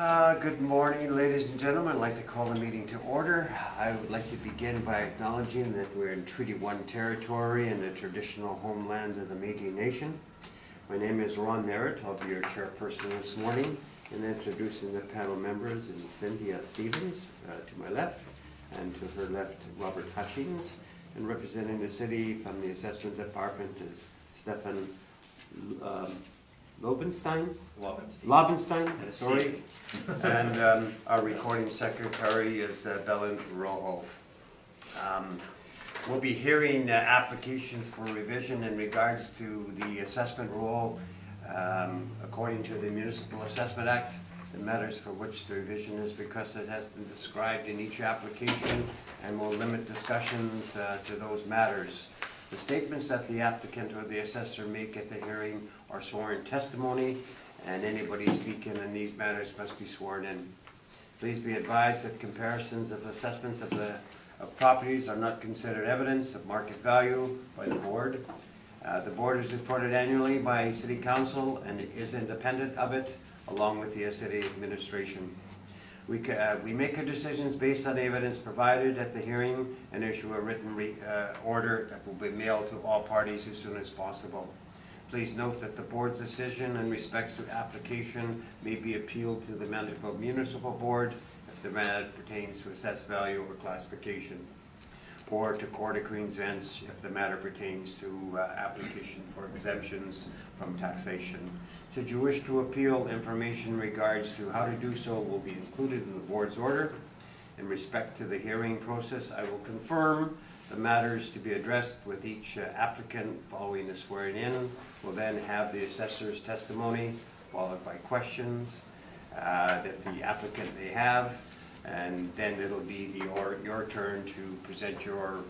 Good morning, ladies and gentlemen. I'd like to call the meeting to order. I would like to begin by acknowledging that we're in Treaty 1 territory in the traditional homeland of the Métis Nation. My name is Ron Merritt. I'll be your chairperson this morning, and introducing the panel members is Cynthia Stevens to my left, and to her left, Robert Hutchings. And representing the city from the Assessment Department is Stefan Lobenstein, sorry. And our recording secretary is Belen Rojo. We'll be hearing applications for revision in regards to the assessment rule according to the Municipal Assessment Act. The matters for which the revision is because it has been described in each application, and will limit discussions to those matters. The statements that the applicant or the assessor make at the hearing are sworn testimony, and anybody speaking in these matters must be sworn in. Please be advised that comparisons of assessments of properties are not considered evidence of market value by the board. The board is reported annually by City Council and is independent of it, along with the city administration. We make our decisions based on the evidence provided at the hearing and issue a written order that will be mailed to all parties as soon as possible. Please note that the board's decision in respects to application may be appealed to the Manitoba Municipal Board if the matter pertains to assessed value or classification, or to Court of Queen's Bench if the matter pertains to application for exemptions from taxation. Should you wish to appeal, information in regards to how to do so will be included in the board's order. In respect to the hearing process, I will confirm the matters to be addressed with each applicant following the swearing in. We'll then have the assessor's testimony followed by questions that the applicant may have, and then it'll be your turn to present your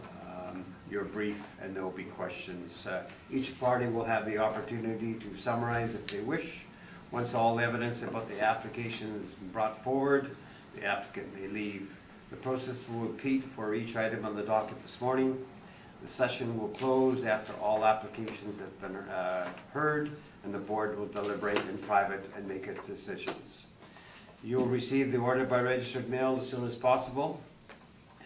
brief, and there'll be questions. Each party will have the opportunity to summarize if they wish. Once all evidence about the application has been brought forward, the applicant may leave. The process will repeat for each item on the docket this morning. The session will close after all applications have been heard, and the board will deliberate in private and make its decisions. You will receive the order by registered mail as soon as possible.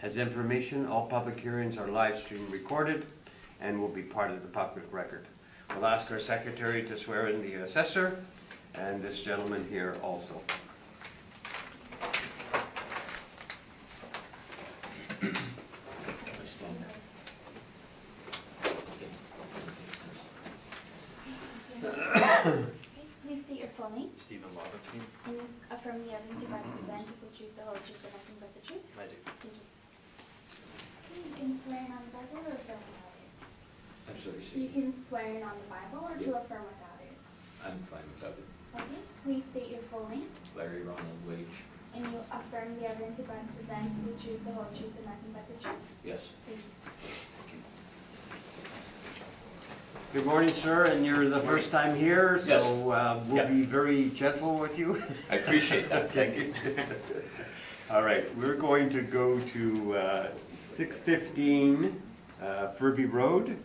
As information, all public hearings are live stream recorded and will be part of the public record. We'll ask our secretary to swear in the assessor, and this gentleman here also. Please state your full name. Stephen Lobenstein. And you affirm the evidence you represent is the truth, the whole truth, and nothing but the truth? I do. Thank you. Okay, you can swear in on the Bible or affirm without it? I'm sorry, You can swear in on the Bible or to affirm without it? I'm fine without it. Okay, please state your full name. Larry Ronald Wage, And you affirm the evidence you represent is the truth, the whole truth, and nothing but the truth? yes. Thank you. Good morning, sir, and you're the first time here, so Yes. we'll Yeah. be very gentle with you. I appreciate that. Thank you. All right, we're going to go to 615 Furby Road.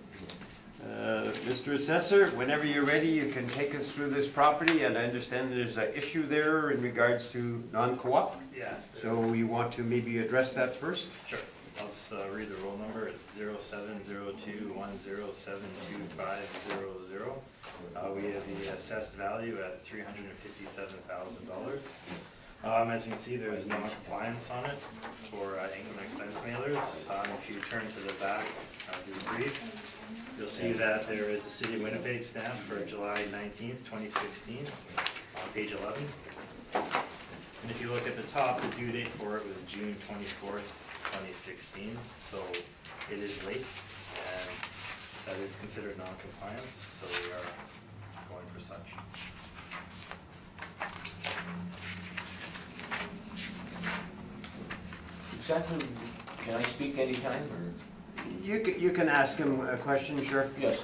Mr. Assessor, whenever you're ready, you can take us through this property, and I understand there's an issue there in regards to non-co-op. Yeah. So you want to maybe address that first? Sure. I'll just read the roll number. It's 0702107250. We have the assessed value at $357,000. As you can see, there's non-compliance on it for income and expense mailers. If you turn to the back, do the brief, you'll see that there is the City of Winnipeg stamp for July 19th, 2016 on page 11. And if you look at the top, the due date for it was June 24th, 2016, so it is late, and that is considered non-compliance, so we are going for such. Exactly, can I speak anytime, or? You can ask him a question, sure. Yes.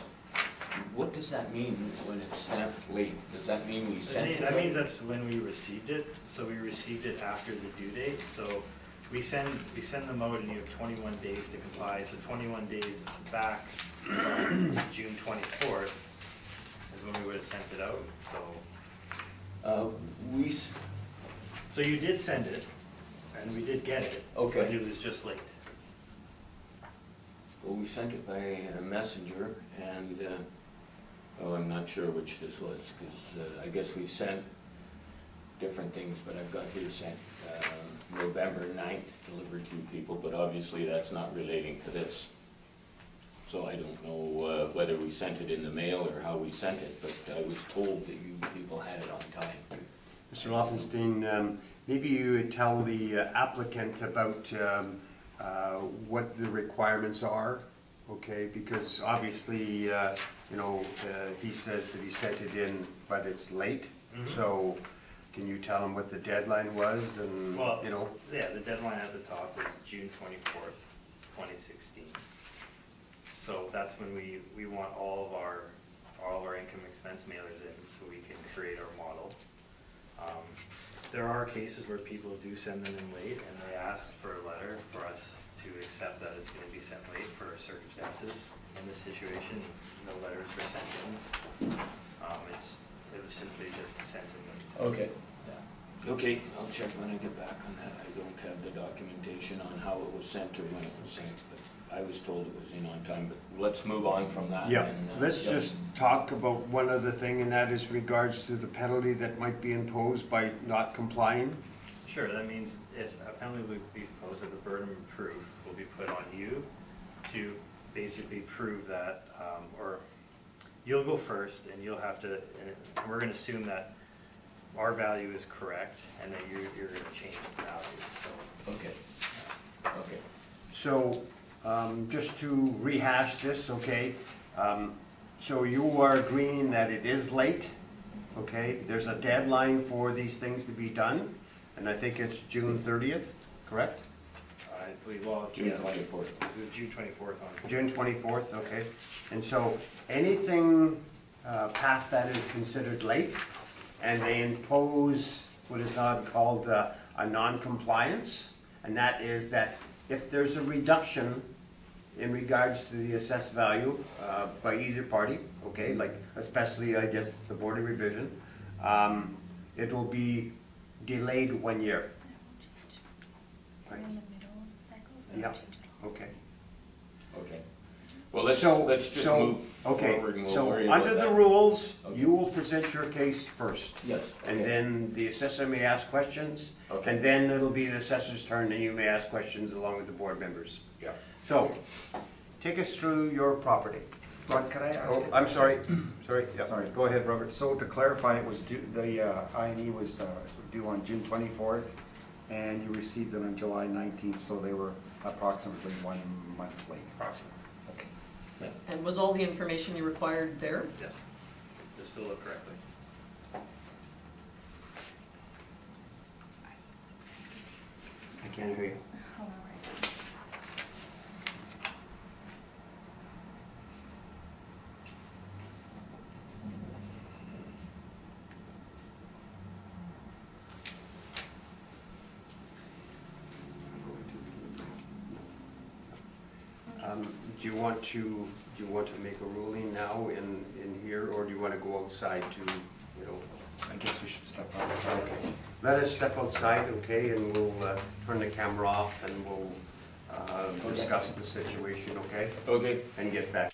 What does that mean when it's stamped late? Does that mean we sent it? That means that's when we received it, so we received it after the due date, so we send them out and you have 21 days to comply, so 21 days back, June 24th is when we would have sent it out, so. So you did send it, and we did get it. Okay. But it was just late. Well, we sent it by a messenger, and, well, I'm not sure which this was, because I guess we sent different things, but I've got here sent November 9th, delivered to people, but obviously that's not relating to this. So I don't know whether we sent it in the mail or how we sent it, but I was told that you people had it on time. Mr. Lopenstein, maybe you would tell the applicant about what the requirements are, okay? Because obviously, he says that he sent it in, but it's late. Mhm. So can you tell him what the deadline was and, Well, you know? yeah, the deadline at the top is June 24th, 2016. So that's when we want all of our income expense mailers in, so we can create our model. There are cases where people do send them in late, and they ask for a letter for us to accept that it's gonna be sent late for circumstances. In this situation, no letters were sent in. It was simply just sent in. Okay. Okay, I'll check when I get back on that. I don't have the documentation on how it was sent or when it was sent, but I was told it was in on time, but let's move on from that. Yeah, and, let's yeah. just talk about one other thing, and that is regards to the penalty that might be imposed by not complying. Sure, that means if a penalty would be imposed, that the burden of proof will be put on you to basically prove that, or you'll go first and you'll have to, and we're gonna assume that our value is correct and that you're gonna change the value, so. Okay, okay. So, just to rehash this, okay? So you are agreeing that it is late, okay? There's a deadline for these things to be done, and I think it's June 30th, correct? I believe, well, June yeah, 24th. it was June 24th on. June 24th, okay? And so anything past that is considered late, and they impose what is now called a non-compliance, and that is that if there's a reduction in regards to the assessed value by either party, okay, like especially, I guess, the Board of Revision, it will be delayed 1 year. We're in the middle of the cycle, so Yeah. we'll change it. Okay. Okay. Well, let's just move forward and we'll worry So, about under the that. rules, Okay. you will present your case first. Yes, And okay. then the assessor may ask questions, Okay. and then it'll be the assessor's turn, and you may ask questions along with the board members. Yeah. So, take us through your property. Rod, can I ask? Oh, I'm sorry, yeah. Sorry. Go ahead, Robert. So to clarify, it was due, the I&E was due on June 24th, and you received it on July 19th, so they were approximately 1 month late. Approximately, Okay. And was all the information you required there? yes. This filled out correctly. I can't hear you. Hold on, right. Do you want to make a ruling now in here, or do you want to go outside to, you know? I guess we should step outside. Okay. Let us step outside, okay, and we'll turn the camera off and we'll discuss the situation, okay? Okay. And get back.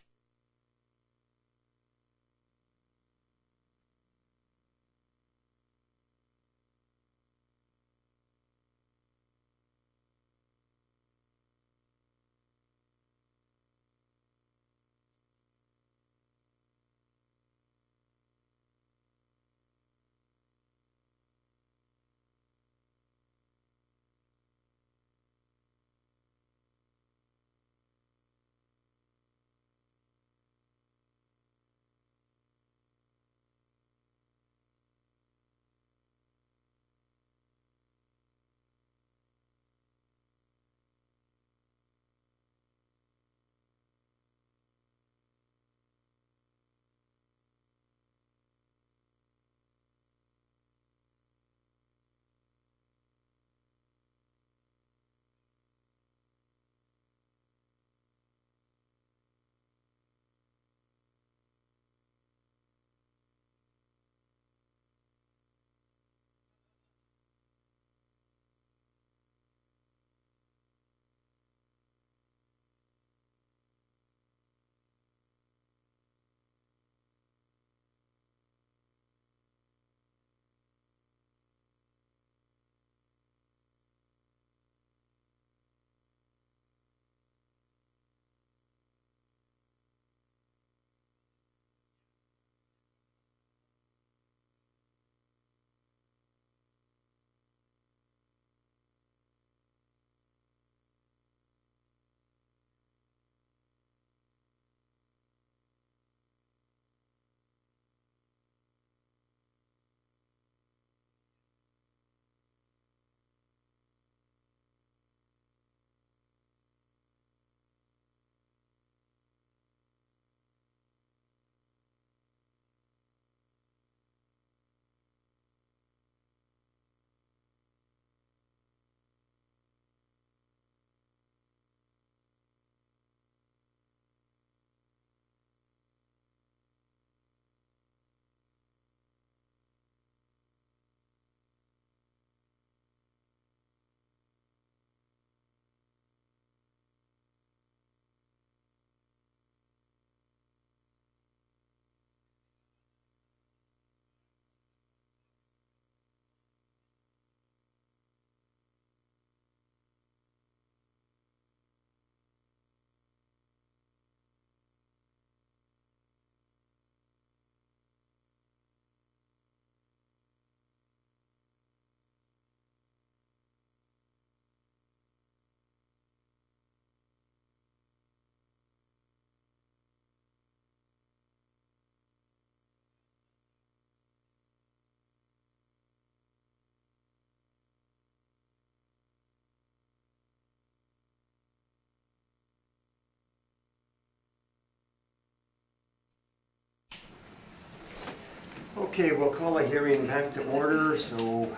Okay, we'll call a hearing back to order, so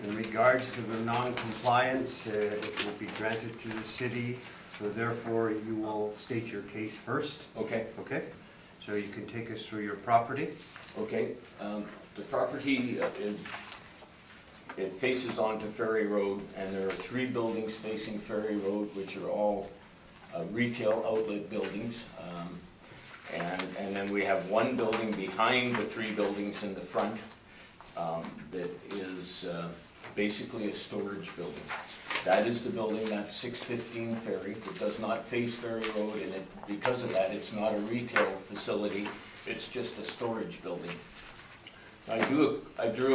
in regards to the non-compliance, it will be granted to the city, so therefore you will state your case first, Okay, okay? So you can take us through your property. okay. The property it faces onto Ferry Road, and there are 3 buildings facing Ferry Road, which are all retail outlet buildings. And then we have 1 building behind the 3 buildings in the front that is basically a storage building. That is the building, that's 615 Ferry. It does not face Ferry Road, and because of that, it's not a retail facility, it's just a storage building. I drew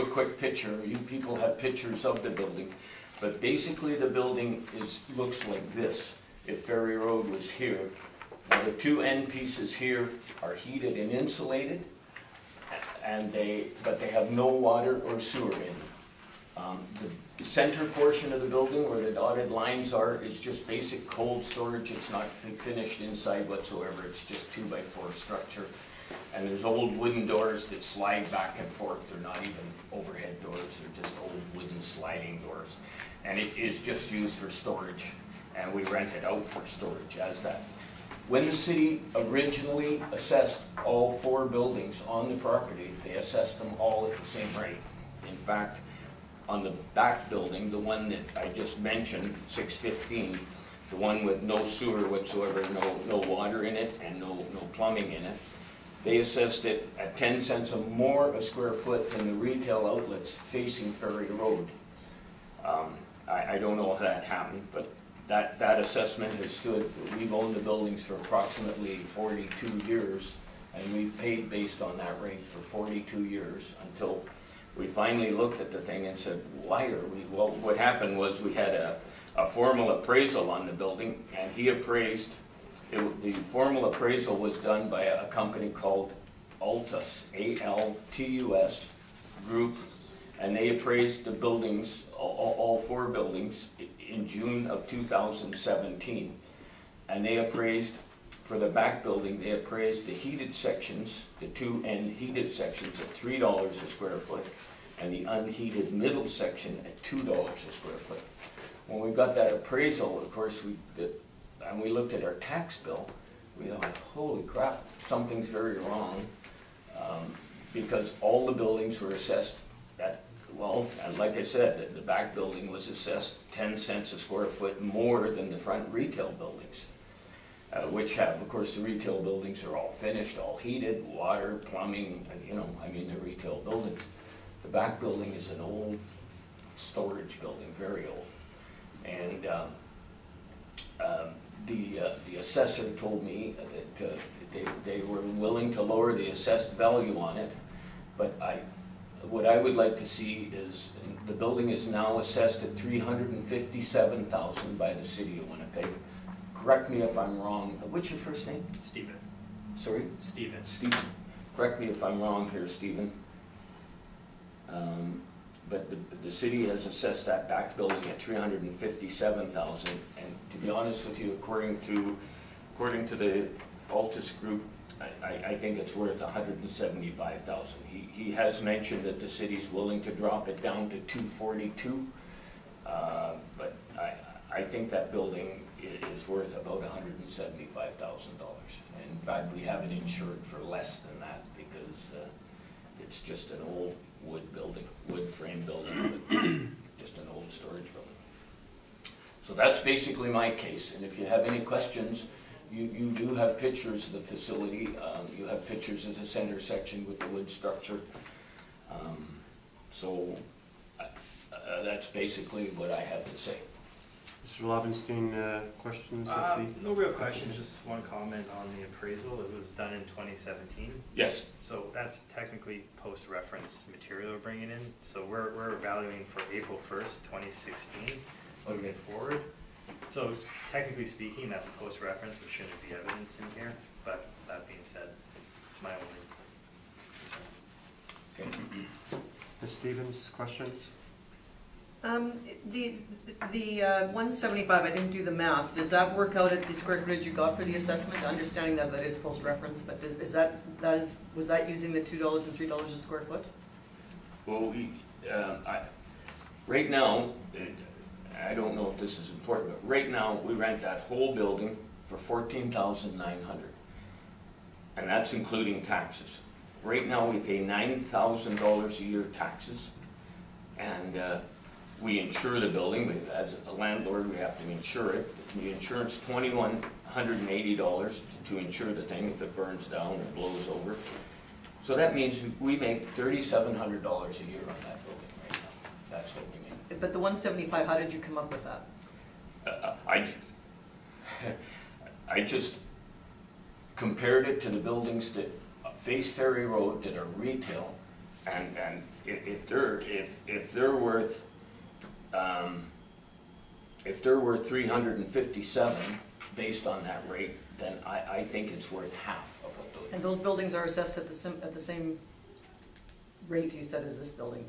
a quick picture. You people have pictures of the building, but basically the building looks like this. If Ferry Road was here, now the 2 end pieces here are heated and insulated, but they have no water or sewer in them. The center portion of the building where the dotted lines are is just basic cold storage. It's not finished inside whatsoever. It's just 2x4 structure. And there's old wooden doors that slide back and forth. They're not even overhead doors. They're just old wooden sliding doors. And it is just used for storage. And we rent it out for storage as that. When the city originally assessed all 4 buildings on the property, they assessed them all at the same rate. In fact, on the back building, the one that I just mentioned, 615, the one with no sewer whatsoever, no water in it, and no plumbing in it, they assessed it at 10 cents or more a square foot than the retail outlets facing Ferry Road. I don't know how that happened, but that assessment has stood. We've owned the buildings for approximately 42 years, and we've paid based on that rate for 42 years until we finally looked at the thing and said, why are we? Well, what happened was we had a formal appraisal on the building, and he appraised. The formal appraisal was done by a company called Altus, A-L-T-U-S Group, and they appraised the buildings, all 4 buildings, in June of 2017. And they appraised, for the back building, they appraised the heated sections, the 2 end heated sections at $3 a square foot, and the unheated middle section at $2 a square foot. When we got that appraisal, of course, and we looked at our tax bill, we thought, holy crap, something's very wrong, because all the buildings were assessed at, well, and like I said, the back building was assessed 10 cents a square foot more than the front retail buildings, which have, of course, the retail buildings are all finished, all heated, water, plumbing, the retail buildings. The back building is an old storage building, very old, and the assessor told me that they were willing to lower the assessed value on it, but what I would like to see is, the building is now assessed at $357,000 by the city of Winnipeg. Correct me if I'm wrong. What's your first name? Stephen. Sorry? Stephen. Stephen. Correct me if I'm wrong here, Stephen. But the city has assessed that back building at $357,000, and to be honest with you, according to the Altus Group, I think it's worth $175,000. He has mentioned that the city's willing to drop it down to $242, but I think that building is worth about $175,000. In fact, we have it insured for less than that because it's just an old wood frame building, but just an old storage building. So that's basically my case, and if you have any questions, you do have pictures of the facility. You have pictures of the center section with the wood structure. So that's basically what I have to say. Mr. Lobenstein, questions? No real questions, just one comment on the appraisal. It was done in 2017. Yes. So that's technically post-reference material we're bringing in. So we're evaluating for April 1st, 2016, moving forward. So technically speaking, that's a post-reference. There shouldn't be evidence in here. But that being said, my only concern. Okay. Ms. Stevens, questions? The 175, I didn't do the math, does that work out at the square footage you got for the assessment, understanding that that is post-reference, but was that using the $2 and $3 a square foot? Well, right now, I don't know if this is important, but right now, we rent that whole building for $14,900. And that's including taxes. Right now, we pay $9,000 a year taxes, and we insure the building. As a landlord, we have to insure it. The insurance $2,180 to insure the thing if it burns down or blows over. So that means we make $3,700 a year on that building right now. That's what we make. But the 175, how did you come up with that? I just compared it to the buildings that face Ferry Road that are retail, and if they're worth 357 based on that rate, then I think it's worth half of what those. And those buildings are assessed at the same rate you said as this building?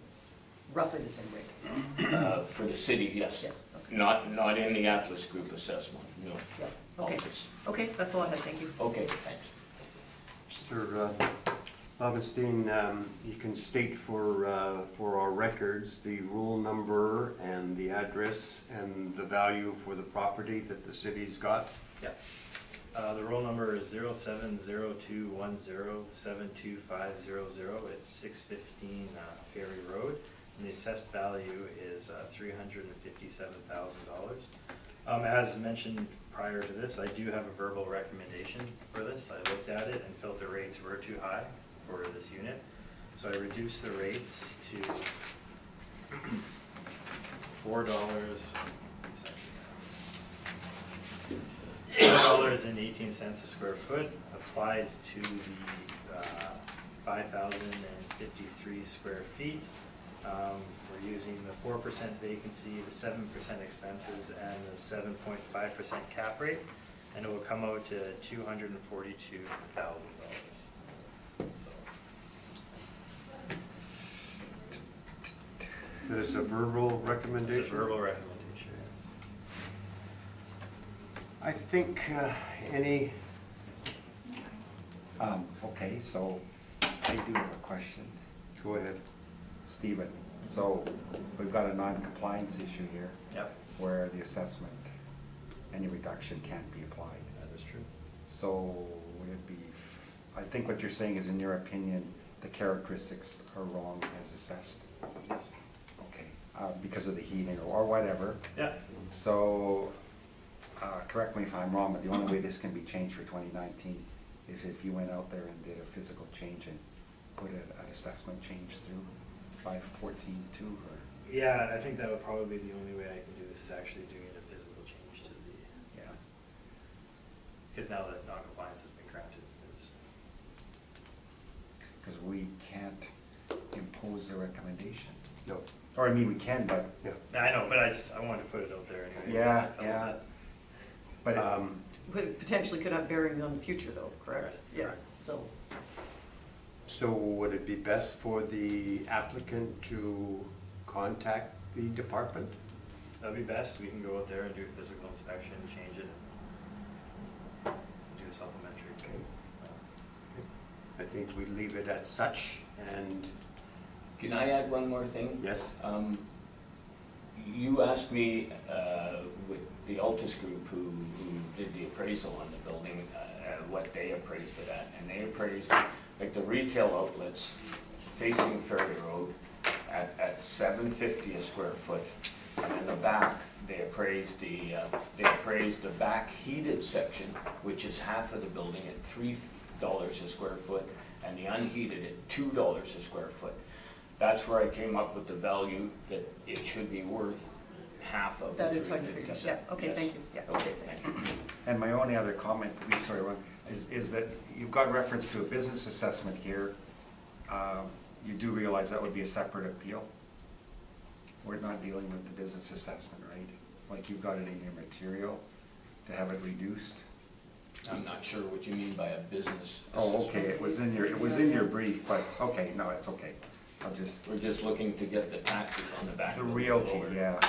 Roughly the same rate? For the city, yes. Yes, okay. Not in the Atlas Group assessment, no. Yeah, okay. Okay, that's all I had, thank you. Okay, thanks. Mr. Lobenstein, you can state for our records the rule number and the address and the value for the property that the city's got. Yeah. The roll number is 0702107250. It's 615 Ferry Road, and the assessed value is $357,000. As mentioned prior to this, I do have a verbal recommendation for this. I looked at it and felt the rates were too high for this unit, so I reduced the rates to $4.18 a square foot, applied to the 5,053 square feet. We're using the 4% vacancy, the 7% expenses, and the 7.5% cap rate, and it will come out to $242,000. So, There's a verbal recommendation? it's a verbal recommendation, yes. I think any, Okay, so I do have a question. go ahead. Stephen, so we've got a non-compliance issue here Yep, where the assessment, any reduction can't be applied. that is true. So would it be, I think what you're saying is, in your opinion, the characteristics are wrong as assessed? Yes. Okay, because of the heating or whatever. Yeah. So, correct me if I'm wrong, but the only way this can be changed for 2019 is if you went out there and did a physical change and put an assessment change through by 14.2 or? Yeah, I think that would probably be the only way I can do this, is actually doing a physical change to the, Yeah. because now that non-compliance has been granted, there's, Because we can't impose a recommendation. No. Or I mean, we can, but, Yeah. I know, but I wanted to put it out there anyway. Yeah, I felt yeah. that- but But potentially could have bearing on the future though, correct? Correct, Yeah, correct. so, So would it be best for the applicant to contact the department? That'd be best, we can go out there and do a physical inspection, change it, do a supplementary. Okay. I think we leave it at such, and Can I add one more thing? yes, You asked me with the Altus Group who did the appraisal on the building, what they appraised it at. And they appraised, like the retail outlets facing Ferry Road at $750 a square foot. And in the back, they appraised the back heated section, which is half of the building, at $3 a square foot, and the unheated at $2 a square foot. That's where I came up with the value that it should be worth half of the that is how you figured it out. 357. Yeah, okay, Yes. thank you, yeah. Okay, thank you. And my only other comment, sorry, Ron, is that you've got reference to a business assessment here. You do realize that would be a separate appeal? We're not dealing with the business assessment, right? Like you've got it in your material to have it reduced? I'm not sure what you mean by a business Oh, assessment. okay, it was in your brief, but, okay, no, it's okay. I'll just, We're just looking to get the taxes on the back. the a little realty, lower. yeah.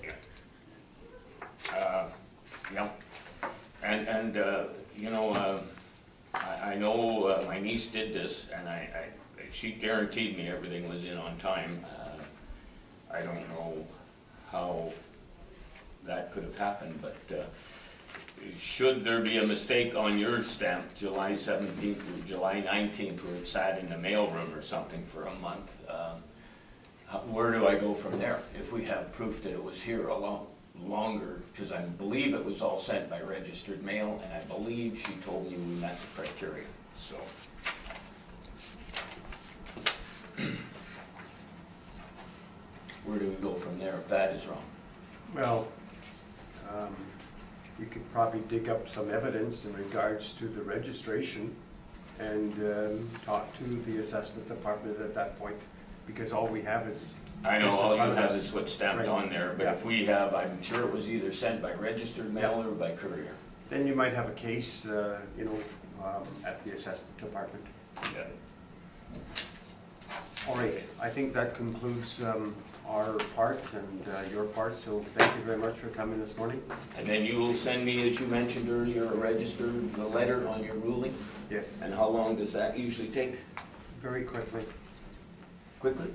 Yep. Yeah. And, you know, I know my niece did this, and she guaranteed me everything was in on time. I don't know how that could have happened, but, should there be a mistake on your stamp, July 17th or July 19th, where it sat in the mailroom or something for a month, where do I go from there? If we have proof that it was here a lot longer, because I believe it was all sent by registered mail, and I believe she told me we met the criteria, so. Where do we go from there if that is wrong? Well, we could probably dig up some evidence in regards to the registration and talk to the assessment department at that point, because all we have is. I know just in all you front of have us. is what's stamped Right. on there, but Yeah. if we have, I'm sure it was either sent by registered mail or by courier. Then you might have a case, you know, at the assessment department. Yeah. All right, I think that concludes our part and your part, so thank you very much for coming this morning. And then you will send me, as you mentioned earlier, a registered letter on your ruling? Yes, And how long does that usually take? very quickly. Quickly?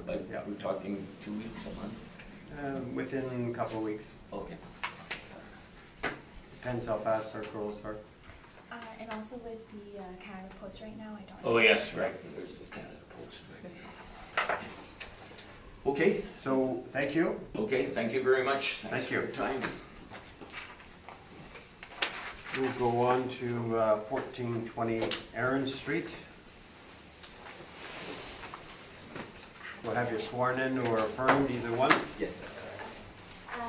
Like, Yeah. we're talking 2 weeks, a month? Within a couple of weeks. Okay. Depends how fast our girls are. And also with the Canada Post right now, I don't. Oh, yes, right, there's the Canada Post. Right. Okay, So, thank you. okay, thank you very much. Thanks Thank for you. your time. We'll go on to 1420 Aaron Street. We'll have you sworn in or affirmed, either one. Yes, that's correct.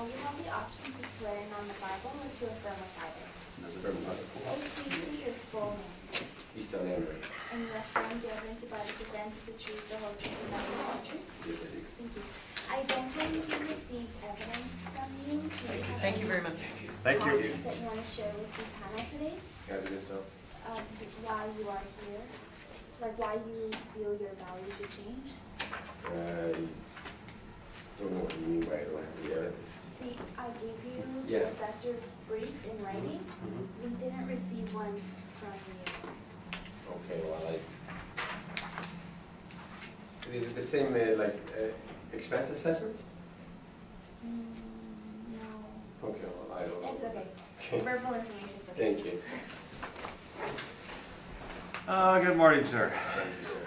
You have the option to swear in on the Bible or to affirm with either. From Please state your full name. Eastern Emery. And you have sworn the evidence about to present the truth, the whole truth, and nothing but the truth. Yes, I do. Thank you. I don't believe we received evidence from you. Do you have Thank you very much. Thank you. copies that you want to share with the panel today? Evidence of? Why you are here? Like why you feel your values should change? I don't know what you mean by I don't have the evidence. See, I gave you Yeah. the assessor's brief in writing. We didn't receive one from you. Okay, well, is it the same, expense assessment? No. Okay, well, I don't know. It's okay. Okay, Verbal information is okay. thank you. Good morning, sir. Thank you, sir.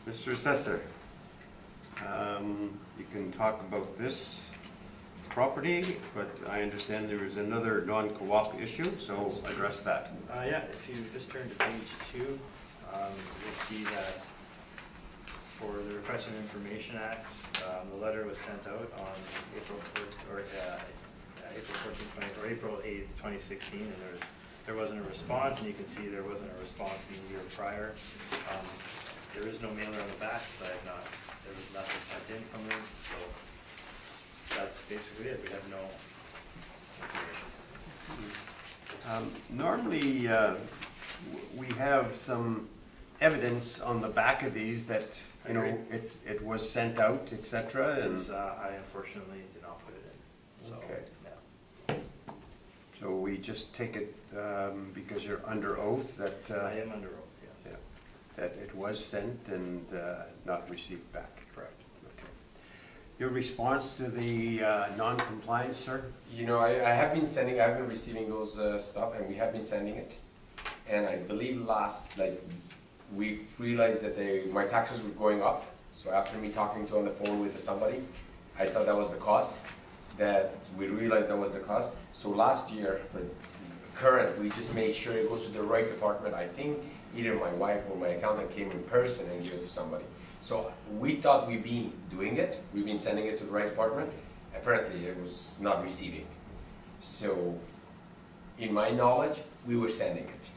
Mr. Assessor, you can talk about this property, but I understand there is another non-co-op issue, so address that. Yeah, if you just turn to page 2, you'll see that for the Request for Information Acts, the letter was sent out on April 14th, or April 8th, 2016, and there wasn't a response, and you can see there wasn't a response the year prior. There is no mailer on the back, because there was nothing sent in from them, so that's basically it. We have no information. Normally, we have some evidence on the back of these that, you know, it was sent out, et cetera, and Because I unfortunately did not put it in, so, Okay. yeah. so we just take it because you're under oath that, I am under oath, yes. yeah, that it was sent and not received back. Correct. Okay. Your response to the non-compliance, sir? You know, I have been receiving those stuff, and we have been sending it. And I believe we realized that my taxes were going up. So after me talking on the phone with somebody, I thought that was the cause. That we realized that was the cause. So last year, for current, we just made sure it goes to the right department. I think either my wife or my accountant came in person and gave it to somebody. So we thought we've been doing it. We've been sending it to the right department. Apparently, it was not receiving. So, in my knowledge, we were sending it.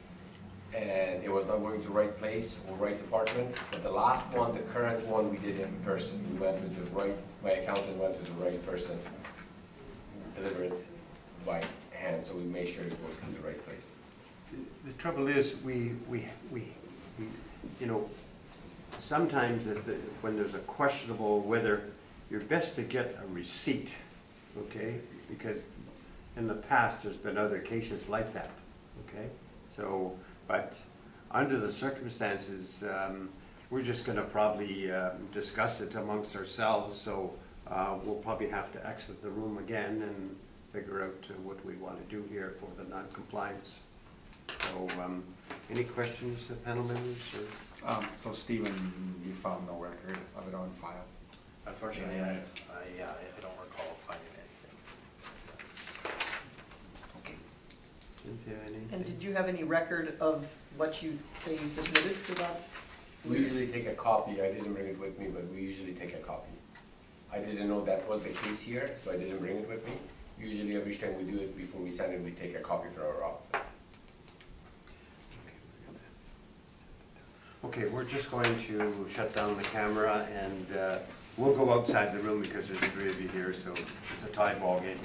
And it was not going to the right place or right department. But the last one, the current one, we did it in person. We went to the right, my accountant went to the right person, delivered it by hand, so we made sure it goes to the right place. The trouble is, we you know, sometimes when there's a questionable whether, you're best to get a receipt, okay? Because in the past, there's been other cases like that, okay? So, but under the circumstances, we're just gonna probably discuss it amongst ourselves, so we'll probably have to exit the room again and figure out what we wanna do here for the non-compliance. So, any questions, panel members, or? So Stephen, you found no record of it on file? Unfortunately, I don't recall finding anything. Okay. Cynthia, any? And did you have any record of what you say you submitted for that? We usually take a copy, I didn't bring it with me, but we usually take a copy. I didn't know that was the case here, so I didn't bring it with me. Usually every time we do it, before we send it, we take a copy for our office. Okay, we're just going to shut down the camera and we'll go outside the room because there's 3 of you here, so it's a tie ball game.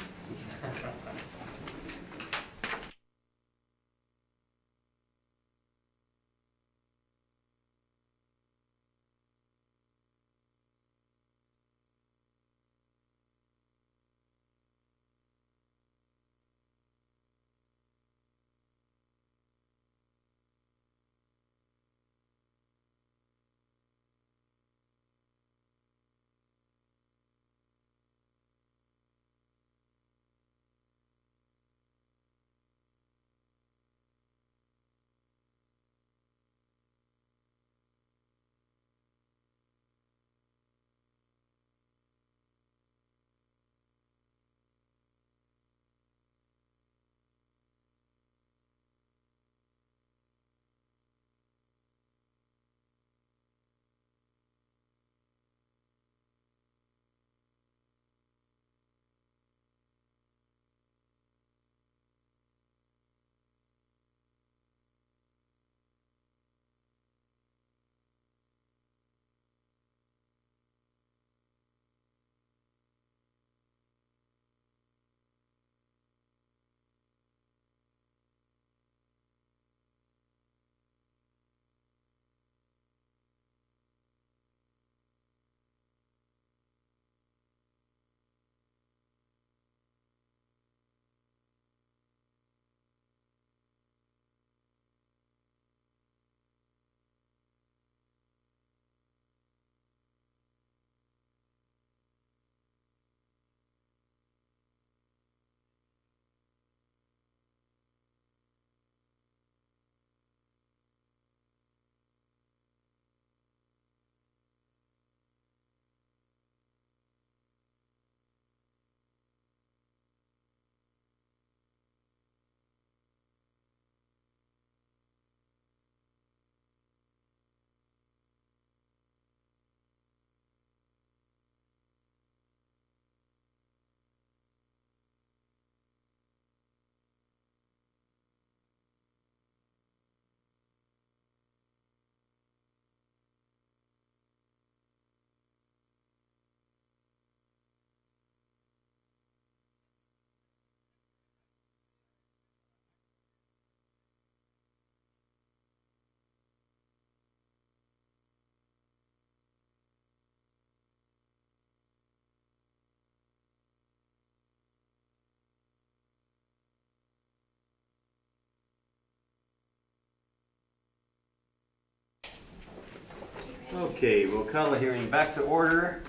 Okay, we'll call the hearing back to order.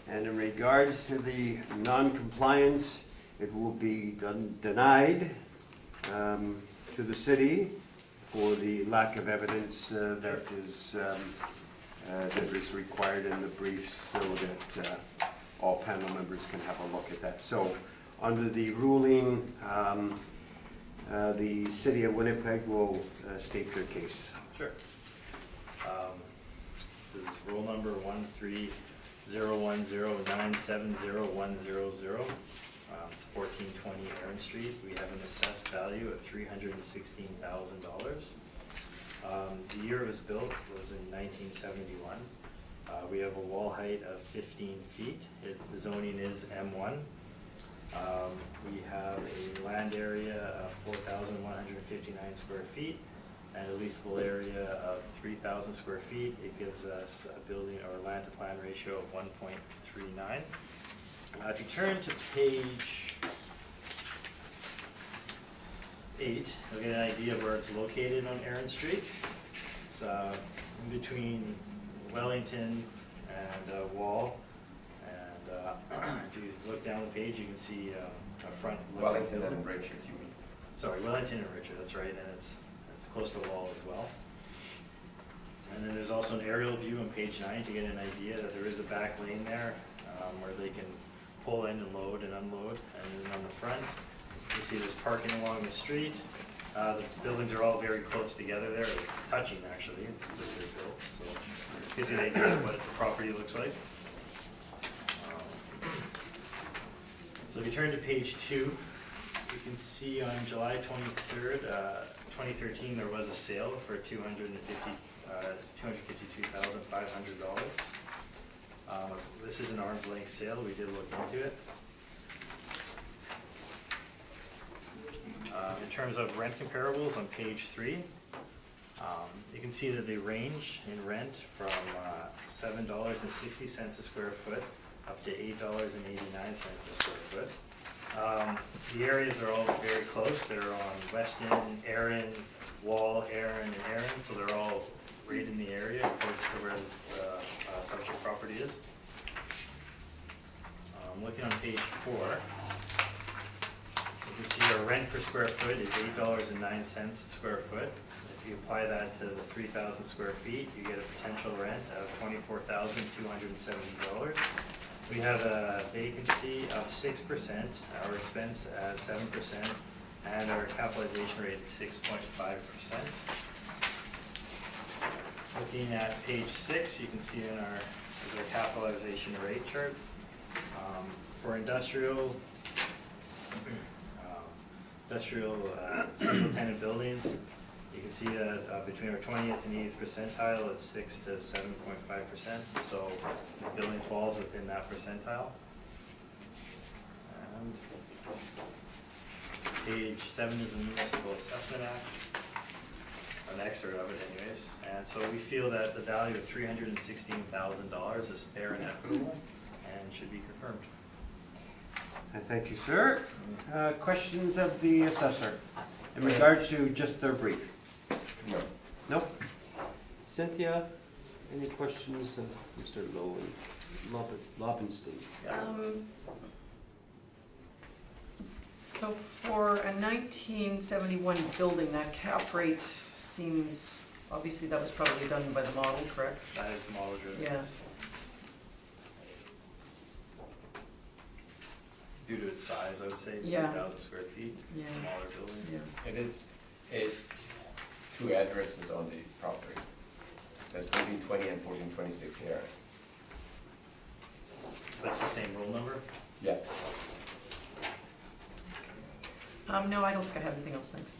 And in regards to the non-compliance, it will be denied to the city for the lack of evidence that is required in the briefs, so that all panel members can have a look at that. So, under the ruling, the city of Winnipeg will state their case. Sure. This is roll number 13010970100. It's 1420 Aaron Street. We have an assessed value of $316,000. The year it was built was in 1971. We have a wall height of 15 feet. The zoning is M1. We have a land area of 4,159 square feet. and a leasable area of 3,000 square feet. It gives us a building or land to plan ratio of 1.39. If you turn to page 8, you'll get an idea of where it's located on Erin Street. It's in between Wellington and Wall. And if you look down the page, you can see a front. Wellington and Richard, you mean? Sorry, Wellington and Richard, that's right, and it's close to Wall as well. And then there's also an aerial view on page 9 to get an idea that there is a back lane there where they can pull in and load and unload. And then on the front, you see there's parking along the street. The buildings are all very close together there, it's touching actually, it's what they're built, so it gives you an idea of what the property looks like. So if you turn to page 2, you can see on July 23rd, 2013, there was a sale for $252,500. This is an arm's length sale, we did look into it. In terms of rent comparables on page 3, you can see that they range in rent from $7.60 a square foot up to $8.89 a square foot. The areas are all very close. They're on Weston, Erin, Wall, Erin, and Erin, so they're all right in the area close to where the subject property is. Looking on page 4, you can see our rent per square foot is $8.09 a square foot. If you apply that to the 3,000 square feet, you get a potential rent of $24,270. We have a vacancy of 6%, our expense at 7%, and our capitalization rate at 6.5%. Looking at page 6, you can see in our capitalization rate chart. For industrial single tenant buildings, you can see that between our 20th and 80th percentile, it's 6 to 7.5%. So the building falls within that percentile. And page 7 is the Municipal Assessment Act, an excerpt of it anyways. And so we feel that the value of $316,000 is fair and equitable and should be confirmed. Thank you, sir. Questions of the assessor in regards to just their brief? No. Nope. Cynthia, any questions of Mr. Lobenstein? So for a 1971 building, that cap rate seems, obviously that was probably done by the model, correct? That is model driven. Yes. Due to its size, I would say, Yeah. 3,000 square feet, it's Yeah. a smaller building. Yeah. It's 2 addresses on the property. There's 1420 and 1426 here. That's the same roll number? Yeah. No, I don't think I have anything else, thanks.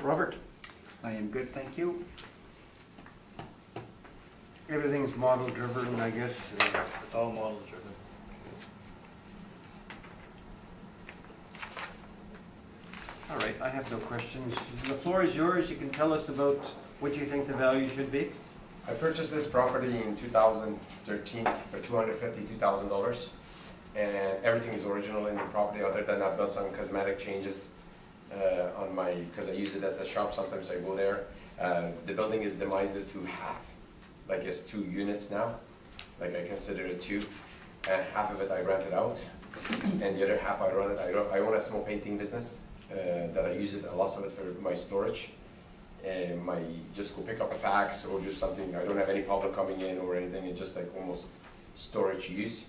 Robert? I am good, thank you. Everything's model driven, I guess. It's all model driven. All right, I have no questions. The floor is yours. You can tell us about what you think the value should be. I purchased this property in 2013 for $252,000, and everything is original in the property, other than I've done some cosmetic changes on my, because I use it as a shop, sometimes I go there. The building is demised to half, like it's 2 units now, like I consider it 2, and half of it I rent it out, and the other half I run it. I own a small painting business that I use it, a lot of it for my storage. Just go pick up a fax or just something. I don't have any public coming in or anything. It's just like almost storage use.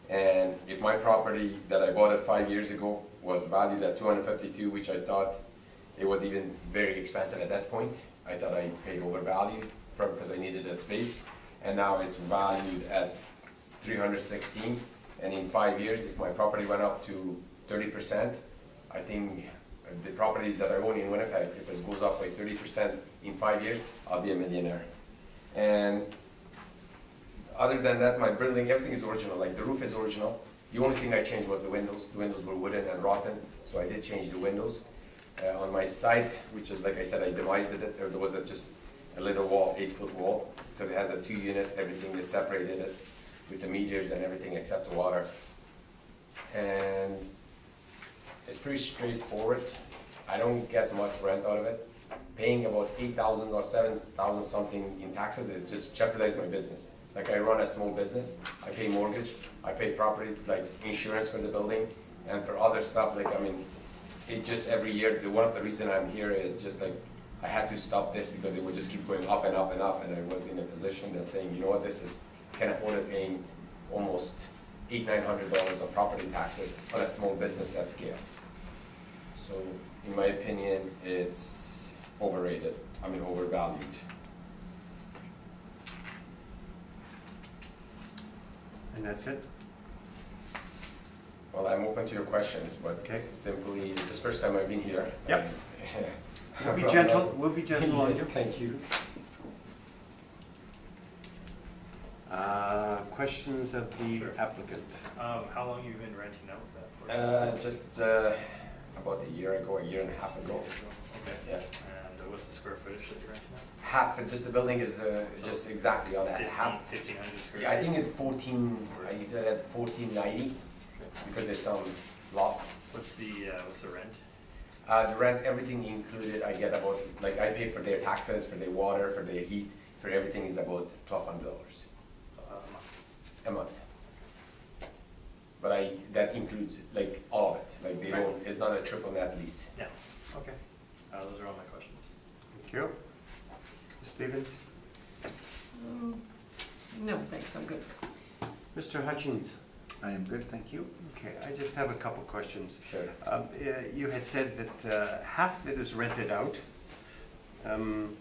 And if my property that I bought it 5 years ago was valued at $252,000, which I thought it was even very expensive at that point. I thought I paid overvalue because I needed a space, and now it's valued at $316,000. And in 5 years, if my property went up to 30%, I think the properties that I own in Winnipeg, if it goes up like 30% in 5 years, I'll be a millionaire. And other than that, my building, everything is original. Like the roof is original. The only thing I changed was the windows. The windows were wooden and rotten, so I did change the windows. On my side, which is, like I said, I demised it, there was just a little wall, 8-foot wall, because it has a 2-unit, everything is separated it with the meters and everything except the water. And it's pretty straightforward. I don't get much rent out of it. Paying about 8,000 or 7,000 something in taxes, it just jeopardized my business. Like, I run a small business, I pay mortgage, I pay property, like insurance for the building, and for other stuff, like, I mean, it just every year, one of the reason I'm here is just like, I had to stop this because it would just keep going up and up and up, and I was in a position that's saying, you know what, can't afford it paying almost $800-900 of property taxes on a small business that scale. So, in my opinion, it's overrated, overvalued. And that's it? Well, I'm open to your questions, but Okay. simply, it's the first time I've been here. Yep. We'll be gentle, we'll be gentle on Yes, you. thank you. Questions of the Sure. applicant? How long you been renting out that portion? Just about a year and a half ago. Okay. Yeah. And what's the square footage that you're renting out? Half, just the building is just exactly on that half. 1,500 square Yeah, I feet? think it's 14, I use it as 1490 because there's some loss. What's the rent? The rent, everything included, I get about, like, I pay for their taxes, for their water, for their heat, for everything is about $1,200 a month. But that includes, like, all of it, like, it's not a triple net lease. Yeah, okay. Those are all my questions. Thank you. Ms. Stevens? No, thanks, I'm good. Mr. Hutchins? I am good, thank you. Okay, I just have a couple questions. Sure. You had said that half it is rented out, and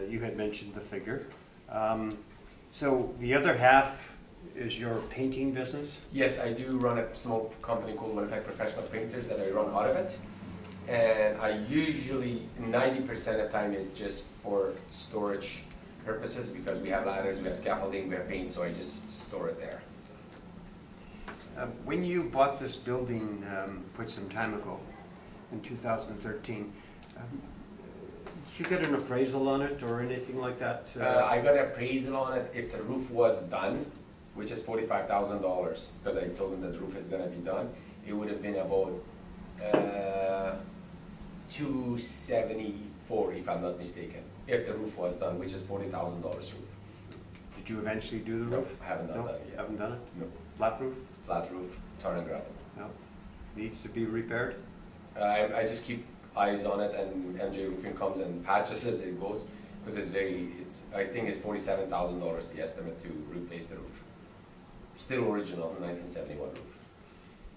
you had mentioned the figure. So the other half is your painting business? Yes, I do run a small company called Winnipeg Professional Painters that I run out of it. And I usually, 90% of the time, it's just for storage purposes because we have ladders, we have scaffolding, we have paint, so I just store it there. When you bought this building quite some time ago, in 2013, did you get an appraisal on it or anything like that? I got an appraisal on it if the roof was done, which is $45,000, because I told them that the roof is gonna be done. It would have been about $274, if I'm not mistaken, if the roof was done, which is $40,000 roof. Did you eventually do the No, roof? I haven't done No? that yet. Haven't done it? No, Flat roof? flat roof, tar and gravel. No? Needs to be repaired? I just keep eyes on it, and MJ Roofing comes and patches as it goes, because I think it's $47,000 the estimate to replace the roof. Still original, 1971 roof.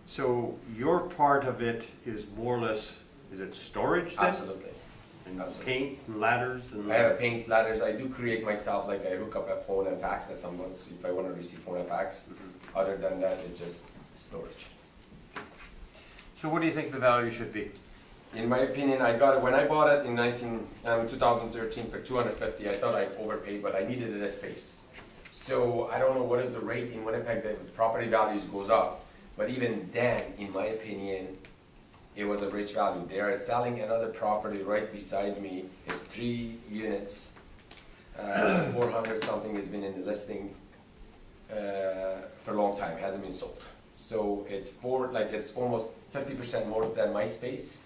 So your part of it is more or less, is it storage then? Absolutely. And Absolutely. paint and ladders and? I have paints, ladders, I do create myself, like I hook up a phone and fax that someone, if I want to receive phone and fax. Other than that, it's just storage. So what do you think the value should be? In my opinion, I got it, when I bought it in 2013 for $250, I thought I overpaid, but I needed a space. So I don't know what is the rate in Winnipeg that property values goes up, but even then, in my opinion, it was a rich value. They are selling another property right beside me. It's 3 units, 400 something has been in the listing for a long time, hasn't been sold. So it's almost 50% more than my space.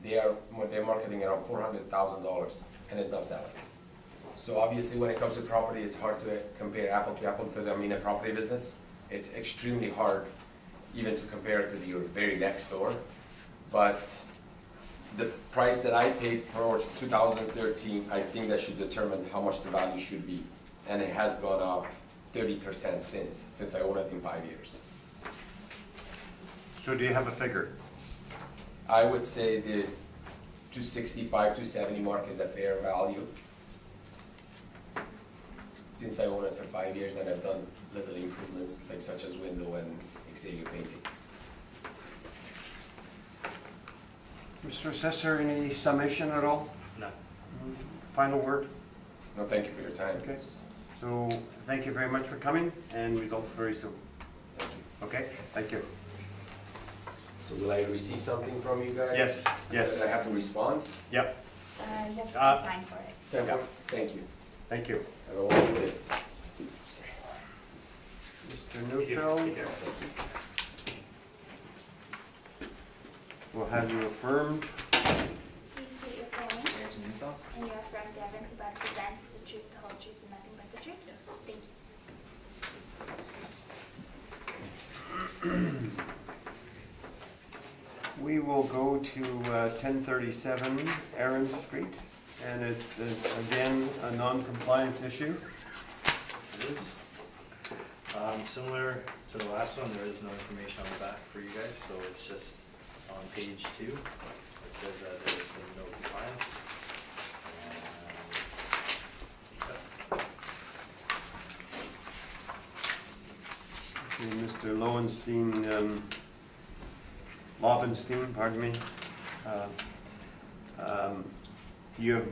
They're marketing around $400,000 and it's not selling. So obviously when it comes to property, it's hard to compare apple to apple because I'm in a property business. It's extremely hard even to compare it to your very next door. But the price that I paid for 2013, I think that should determine how much the value should be. And it has gone up 30% since I own it in 5 years. So do you have a figure? I would say the 265, 270 mark is a fair value. Since I own it for 5 years and I've done little improvements like such as window and exterior painting. Mr. Assessor, any summation at all? No. Final word? No, thank you for your time. Okay. So thank you very much for coming and results very soon. Thank you. Okay, thank you. So will I receive something from you guys? Yes, yes. That I have to respond? Yep, You have to Uh, just sign for it. Same Yeah. one? Thank you. thank you. Have a wonderful day. Mr. Newfield, we'll have you affirmed. Please state your full name and you affirm the evidence about to present is the truth, the whole truth, and nothing but the truth? Yes. Thank you. We will go to 1037 Aaron Street, and it is again a non-compliance issue. It is. Similar to the last one, there is no information on the back for you guys, so it's just on page 2. It says that there's been no compliance. Okay, Mr. Lowenstein, Lobenstein, pardon me. You have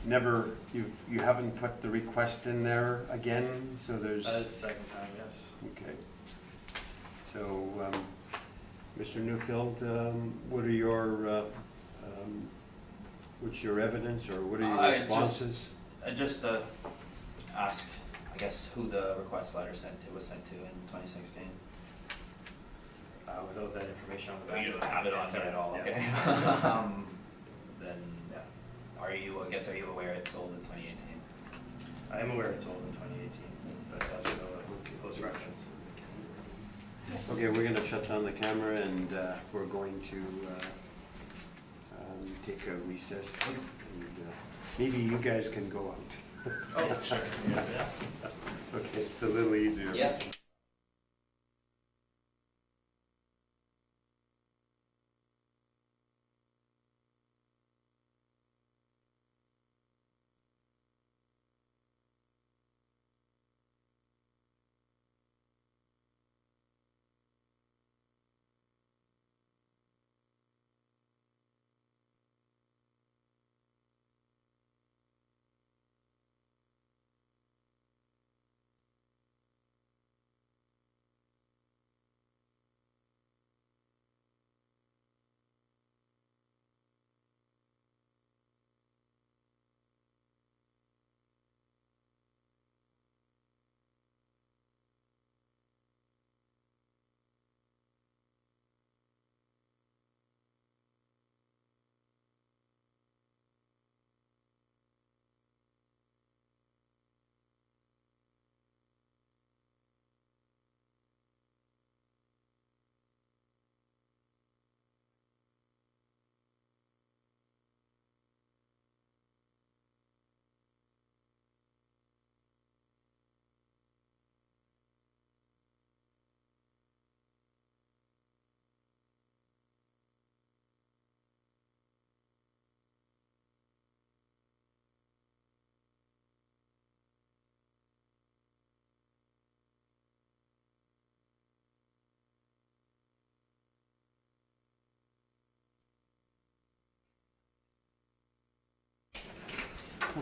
never, you haven't put the request in there again, so there's. That is the second time, yes. Okay. So, Mr. Newfield, what are your, what's your evidence, or what are your responses? I just ask, I guess, who the request letter was sent to in 2016. Without that information on the back. You don't have it on there at all, Yeah. okay. Then, are you aware it sold in 2018? I am aware it's sold in 2018, but as you know, that's close reference. Okay, we're gonna shut down the camera, and we're going to take a recess. And maybe you guys can go out. Oh, sure. Yeah. Okay, it's a little easier. Yeah.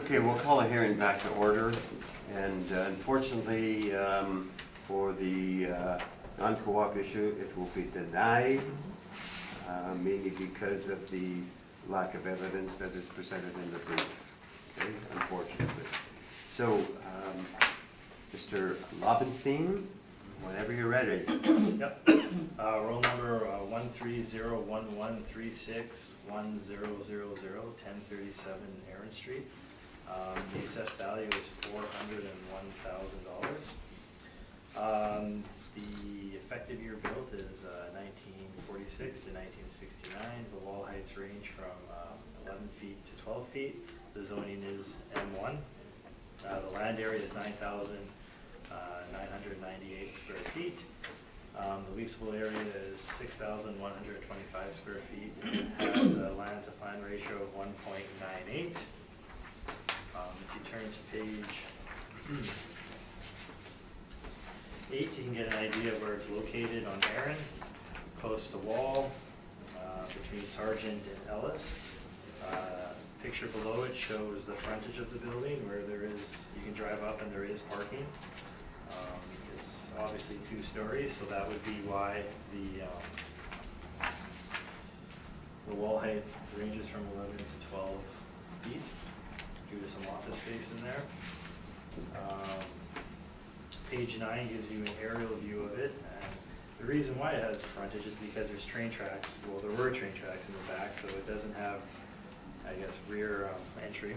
Okay, we'll call a hearing back to order, and unfortunately, for the non-co-op issue, it will be denied, mainly because of the lack of evidence that is presented in the brief, okay, unfortunately. So, Mr. Lobenstein, whenever you're ready. Yep. Roll number 13011361000, 1037 Aaron Street. The assessed value is $401,000. The effective year built is 1946 to 1969. The wall heights range from 11 feet to 12 feet. The zoning is M1. The land area is 9,998 square feet. The leasable area is 6,125 square feet. It has a land to fine ratio of 1.98. If you turn to page 8, you can get an idea of where it's located on Aaron, close to Wall, between Sargent and Ellis. Picture below it shows the frontage of the building where there is, you can drive up and there is parking. It's obviously 2 stories, so that would be why the The wall height ranges from 11 to 12 feet, due to some office space in there. Page 9 gives you an aerial view of it, and the reason why it has frontage is because there's train tracks, well, there were train tracks in the back, so it doesn't have, I guess, rear entry.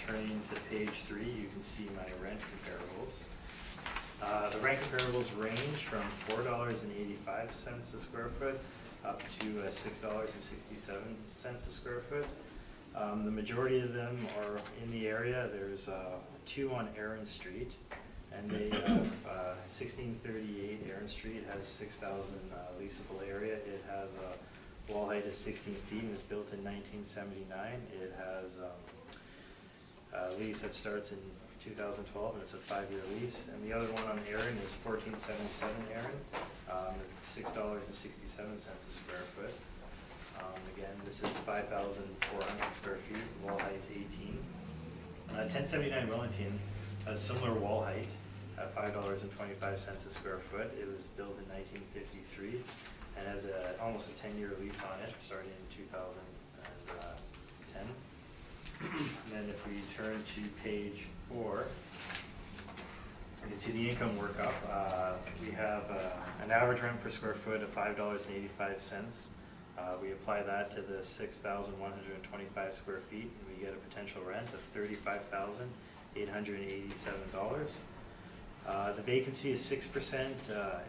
Turning to page 3, you can see my rent comparables. The rent comparables range from $4.85 a square foot up to $6.67 a square foot. The majority of them are in the area. There's 2 on Aaron Street, and they have 1638 Aaron Street has 6,000 leasable area. It has a wall height of 16 feet and was built in 1979. It has a lease that starts in 2012, and it's a 5-year lease. And the other one on Aaron is 1477 Aaron, $6.67 a square foot. Again, this is 5,400 square feet, wall height is 18. 1079 Wellington has similar wall height at $5.25 a square foot. It was built in 1953 and has almost a 10-year lease on it, starting in 2010. And then if we turn to page 4, you can see the income workup. We have an average rent per square foot of $5.85. We apply that to the 6,125 square feet, and we get a potential rent of $35,887. The vacancy is 6%,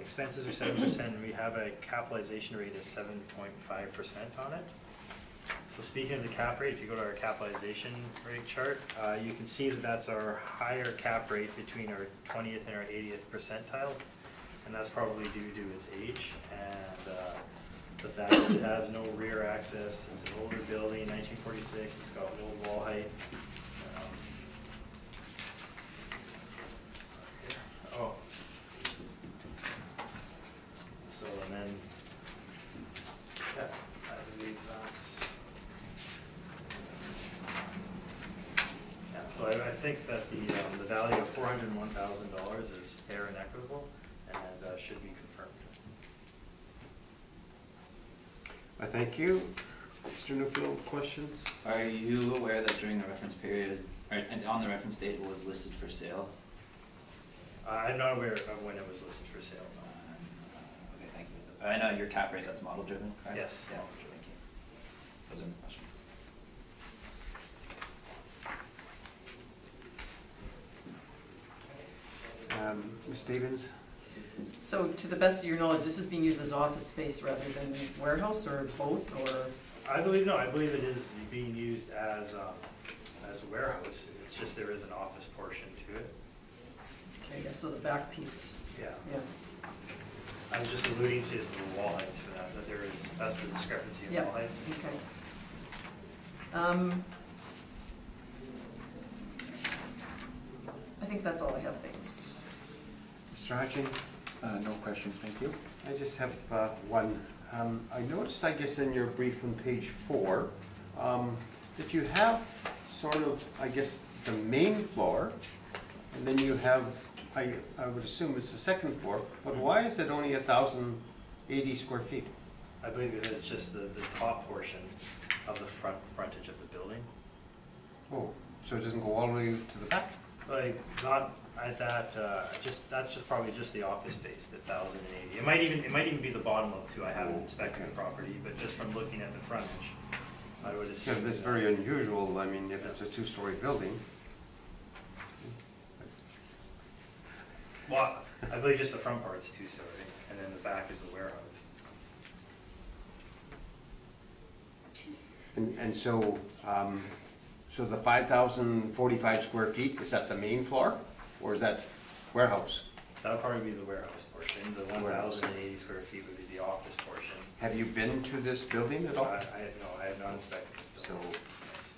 expenses are 7%, and we have a capitalization rate of 7.5% on it. So speaking of the cap rate, if you go to our capitalization rate chart, you can see that that's our higher cap rate between our 20th and our 80th percentile, and that's probably due to its age and the fact that it has no rear access. It's an older building, 1946, it's got low wall height. So, and then, yeah, I believe that's, yeah, so I think that the value of $401,000 is fair and equitable and should be confirmed. I thank you. Mr. Newfield, questions? Are you aware that during the reference period, and on the reference date, it was listed for sale? I'm not aware of when it was listed for sale, no. Okay, thank you. I know your cap rate, that's model driven, correct? Yes. Yeah, thank you. Those are my questions. Ms. Stevens? So to the best of your knowledge, this is being used as office space rather than warehouse, or both, or? I believe it is being used as a warehouse. It's just there is an office portion to it. Okay, yeah, so the back piece, Yeah. yeah. I was just alluding to the wall heights for that there is, that's the discrepancy in Yeah, wall heights. okay. I think that's all I have, thanks. Mr. Hutchings? No questions, thank you. I just have one. I noticed, I guess, in your brief on page 4, that you have sort of, I guess, the main floor, and then you have, I would assume it's the second floor, but why is it only 1,080 square feet? I believe it's just the top portion of the frontage of the building. Oh, so it doesn't go all the way to the back? Like, not at that, that's just probably just the office space, the 1,080. It might even be the bottom of 2. I haven't inspected the property, but just from looking at the frontage, I would So assume. that's very unusual, I mean, if it's a 2-story building. Well, I believe just the front part's 2-story, and then the back is the warehouse. And so, so the 5,045 square feet, is that the main floor, or is that warehouse? That'll probably be the warehouse portion. The Warehouse. 1,080 square feet would be the office portion. Have you been to this building at all? No, I have not inspected this So, building. Yes.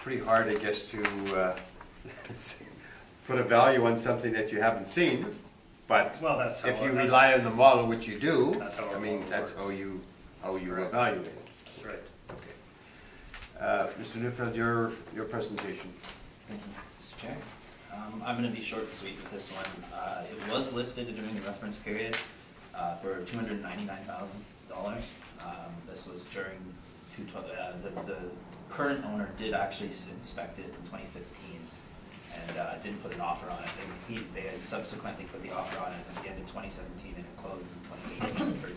pretty hard, I guess, to put a value on something that you haven't seen, but Well, that's how. if you that's- rely on the model, which you do, That's how our I mean, model that's how works. you That's correct. evaluate it. That's right. Okay. Mr. Newfield, your presentation. Thank you, Mr. Chair. I'm gonna be short and sweet with this one. It was listed during the reference period, for $299,000. This was during the current owner did actually inspect it in 2015 and didn't put an offer on it. They had subsequently put the offer on it at the end of 2017 and it closed in 2018 for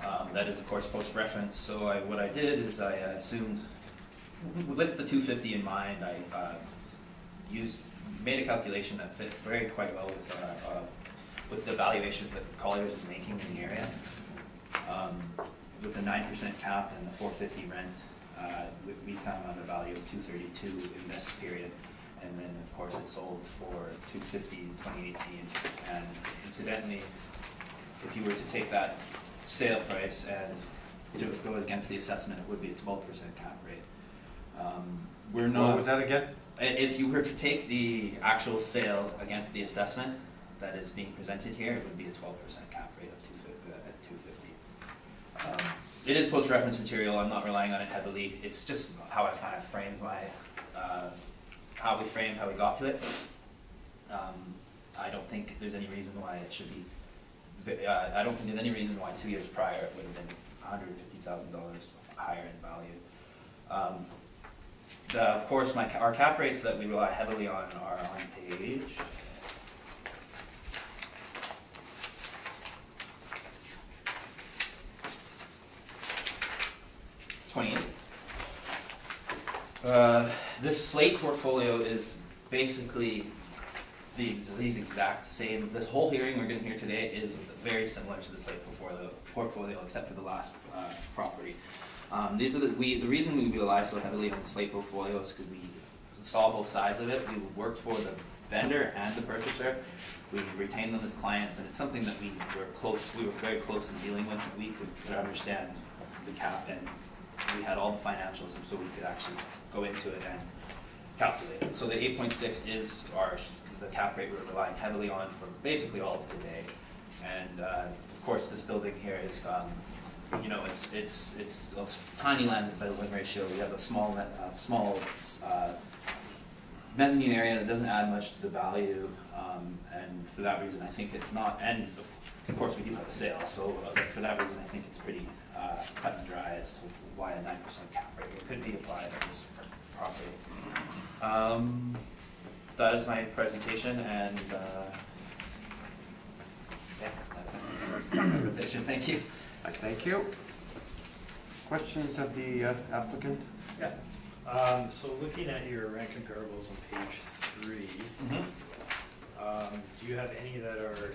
$250,000. That is of course post-reference, so what I did is I assumed, with the $250,000 in mind, I made a calculation that fit quite well with the valuations that Colliers is making in the area. With the 9% cap and the $450,000 rent, we come on a value of $232,000 in this period. And then of course it sold for $250,000 in 2018. And incidentally, if you were to take that sale price and go against the assessment, it would be a 12% cap rate. We're not. What was that again? If you were to take the actual sale against the assessment that is being presented here, it would be a 12% cap rate of $250,000. It is post-reference material. I'm not relying on it heavily. It's just how I kind of framed how we got to it. I don't think there's any reason why it should be. I don't think there's any reason why 2 years prior it would have been $150,000 higher in value. Of course, our cap rates that we rely heavily on are on page 28. This slate portfolio is basically these exact same. The whole hearing we're going to hear today is very similar to the slate portfolio except for the last property. These are the reason we rely so heavily on the slate portfolio is because we saw both sides of it. We worked for the vendor and the purchaser. We retained them as clients, and it's something that we were very close in dealing with. We could understand the cap, and we had all the financials, so we could actually go into it and calculate it. So the 8.6 is the cap rate we're relying heavily on for basically all of today. And of course, this building here is, it's a tiny land to building ratio. We have a small mezzanine area that doesn't add much to the value, and for that reason, I think it's not. And of course, we do have a sale, so for that reason, I think it's pretty cut and dry as to why a 9% cap rate could be applied to this property. That is my presentation, and that's my presentation. Thank you. Thank you. Questions of the applicant? Yeah. So looking at your rent comparables on page 3, do you have any that are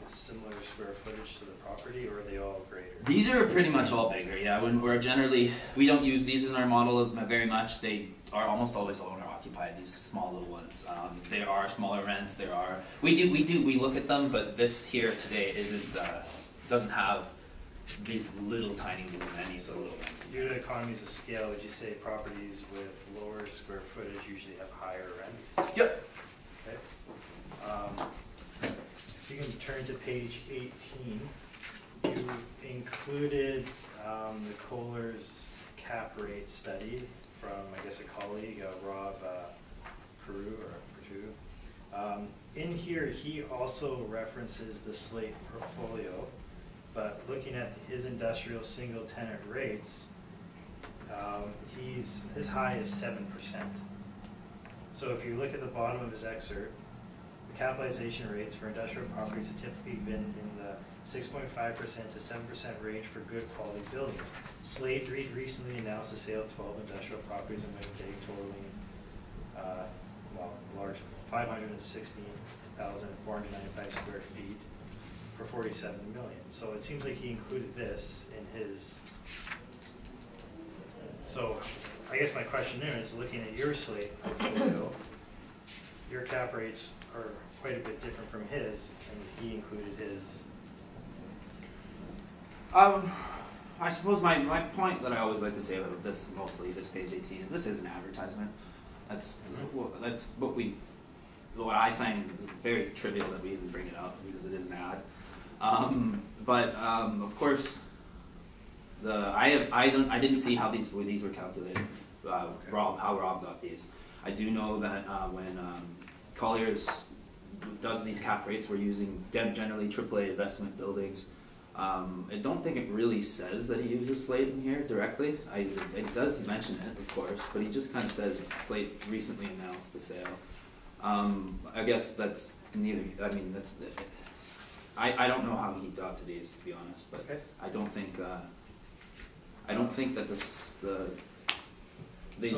similar square footage to the property, or are they all greater? These are pretty much all bigger, yeah. We don't use these in our model very much. They are almost always owner occupied, these small little ones. There are smaller rents, we look at them, but this here today doesn't have these little tiny little menus or little ones. Due to economies of scale, would you say properties with lower square footage usually have higher rents? Yep. Okay. If you can turn to page 18, you included the Kohler's cap rate study from, I guess, a colleague, Rob Peru. In here, he also references the slate portfolio, but looking at his industrial single tenant rates, his high is 7%. So if you look at the bottom of his excerpt, the capitalization rates for industrial properties have typically been in the 6.5% to 7% range for good quality buildings. Slate recently announced the sale of 12 industrial properties in Winnipeg totaling large 516,495 square feet for $47 million. So it seems like he included this in his. So I guess my question there is, looking at your slate portfolio, your cap rates are quite a bit different from his, and he included his. I suppose my point that I always like to say about this, mostly this page 18, is this is an advertisement. That's what I find very trivial that we even bring it up, because it is an ad. But of course, I didn't see how these were calculated. How Rob got these. I do know that when Colliers does these cap rates, we're using generally AAA investment buildings. I don't think it really says that he uses Slate in here directly. It does mention it, of course, but he just kind of says Slate recently announced the sale. I guess that's neither, I mean, that's, I don't know how he got to these, to be honest, but Okay. I don't think that these So-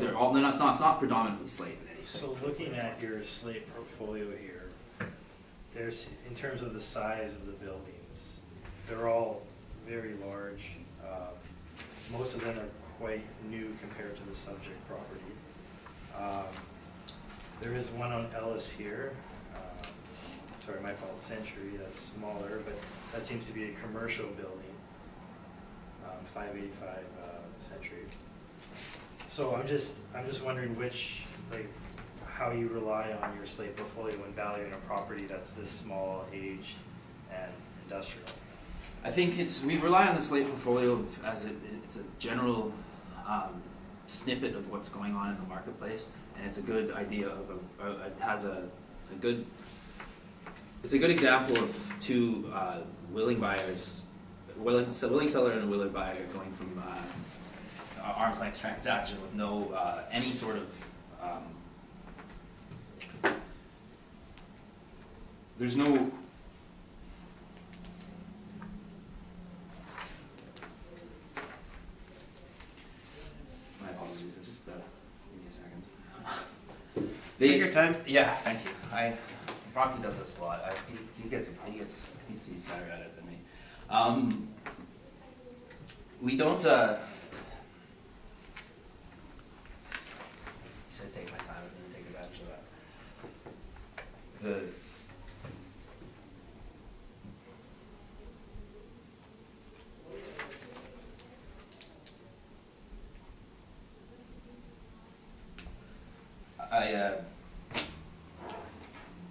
are all, it's not predominantly Slate in anything. So looking at your slate portfolio here, there's, in terms of the size of the buildings, they're all very large. Most of them are quite new compared to the subject property. There is one on Ellis here, sorry, my fault, Century, that's smaller, but that seems to be a commercial building, 585 Century. So I'm just wondering how you rely on your slate portfolio when valuing a property that's this small, aged, and industrial. I think we rely on the slate portfolio as it's a general snippet of what's going on in the marketplace, and it's a good idea it's a good example of two willing buyers, willing seller and a willing buyer going from arm's length transaction with no any sort of there's no my apologies, it's just give me a second. Take your time. Yeah, thank you. Rocky does this a lot. He sees better at it than me. We don't. He said take my time. I'm going to take advantage of that.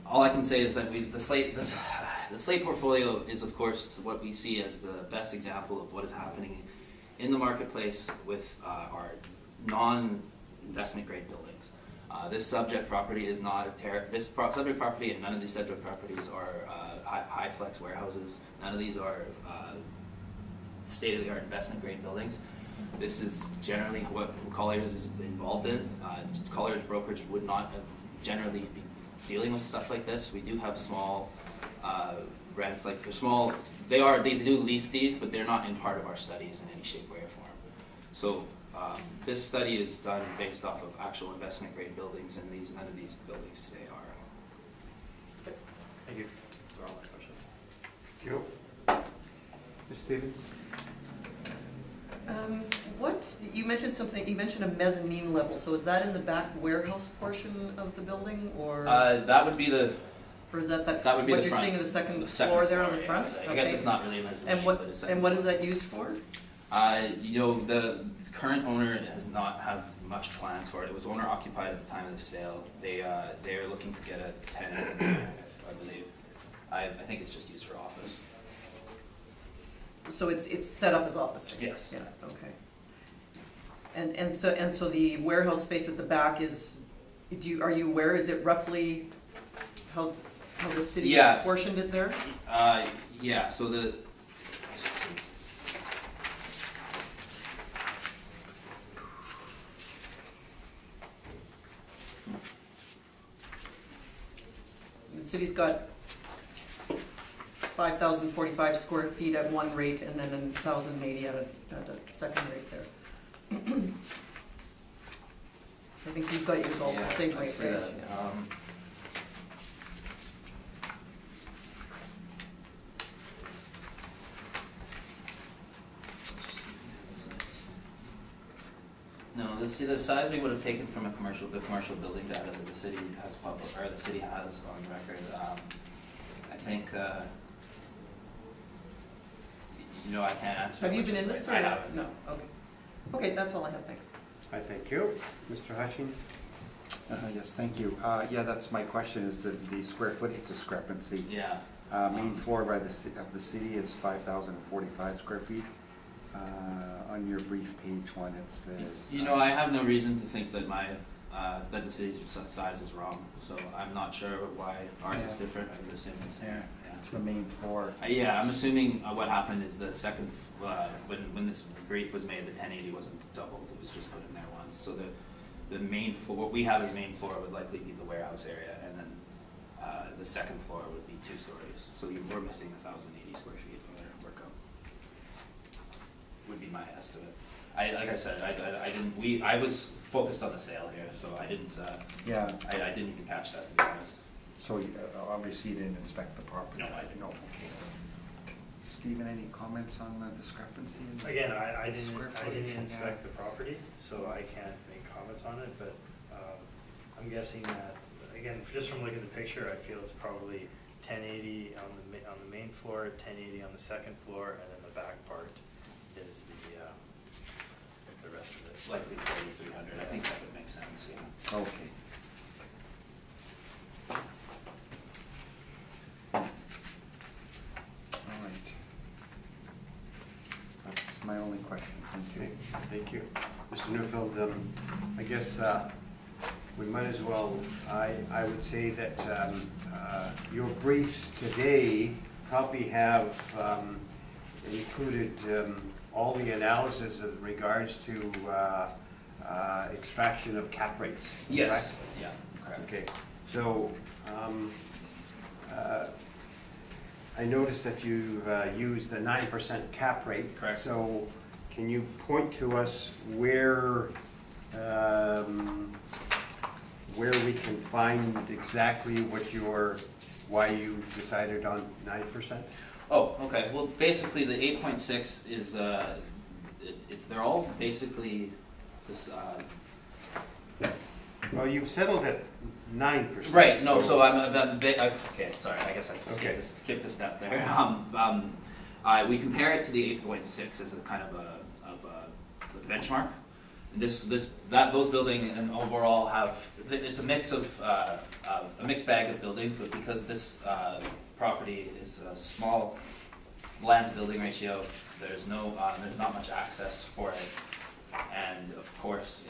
All I can say is that the slate portfolio is, of course, what we see as the best example of what is happening in the marketplace with our non-investment grade buildings. This subject property is not subject property, and none of these subject properties are high flex warehouses. None of these are state-of-the-art investment grade buildings. This is generally what Colliers is involved in. Colliers brokerage would not generally be dealing with stuff like this. We do have small rents, like they're small. They do lease these, but they're not in part of our studies in any shape, way, or form. So this study is done based off of actual investment grade buildings, and none of these buildings today are. Thank you. Those are all my questions. Thank you. Ms. Stevens? You mentioned something, you mentioned a mezzanine level, so is that in the back warehouse portion of the building, or? That would be the Or that would be what the you're front. seeing in the second The second floor there on floor, the yeah. front? I guess Okay. it's not really a mezzanine, And but it's what is that used for? The current owner has not had much plans for it. It was owner occupied at the time of the sale. They are looking to get a tenant in there, I believe. I think it's just used for office. So it's set up as office space? Yes. Yeah, okay. And so the warehouse space at the back is, are you aware, is it roughly how the city Yeah. portioned it there? Yeah, so The city's got 5,045 square feet at one rate and then 1,080 at a second rate there. I think you've got yours all the same I rate, see right? that. Yeah. No, the size we would have taken from the commercial building data that the city has the city has on record. I think, I can't answer. Have you which been is in this right. or? I haven't. No, okay. Okay, that's all I have, thanks. I thank you. Mr. Hutchins? Yes, thank you. Yeah, that's my question, is the square footage discrepancy. Yeah. Main floor of the city is 5,045 square feet. On your brief page one, it says. I have no reason to think that that the city's size is wrong, so I'm not sure why ours is Yeah. different, I'm assuming it's, Yeah, yeah. it's the main floor. Yeah, I'm assuming what happened is the second, when this brief was made, the 1080 wasn't doubled, it was just put in there once, so the main floor, what we have as main floor would likely be the warehouse area, and then, the second floor would be 2 stories, so we're missing 1,080 square feet of our workout. Would be my estimate. Like I said, I was focused on the sale here, so I didn't, Yeah, I didn't even catch that, to be honest. so obviously you didn't inspect the property? No, I didn't. No, okay. Stephen, any comments on the discrepancy? in the Again, I square didn't footage? inspect the property, so I can't make comments on it, but, I'm guessing that, again, just from looking at the picture, I feel it's probably 1080 on the main floor, 1080 on the second floor, and then the back part is the rest of it. Likely 4,300, I think that would make sense, yeah. Okay. All right. That's my only question, thank Okay, you. thank you. Mr. Newfield, I guess we might as well, I would say that your briefs today probably have included all the analysis in regards to extraction of cap rates. Yes, correct? yeah, correct. Okay, so I noticed that you've used the 9% cap rate. Correct. So can you point to us where we can find exactly why you decided on 9%? Oh, okay, well, basically, the 8.6 is, they're all basically this, Well, you've settled at 9%. right, no, so okay, sorry, I guess I Okay. skipped a step there. We compare it to the 8.6 as a kind of a benchmark. Those buildings and overall it's a mix of, a mixed bag of buildings, but because this, property is a small land to building ratio, there's not much access for it, and of course,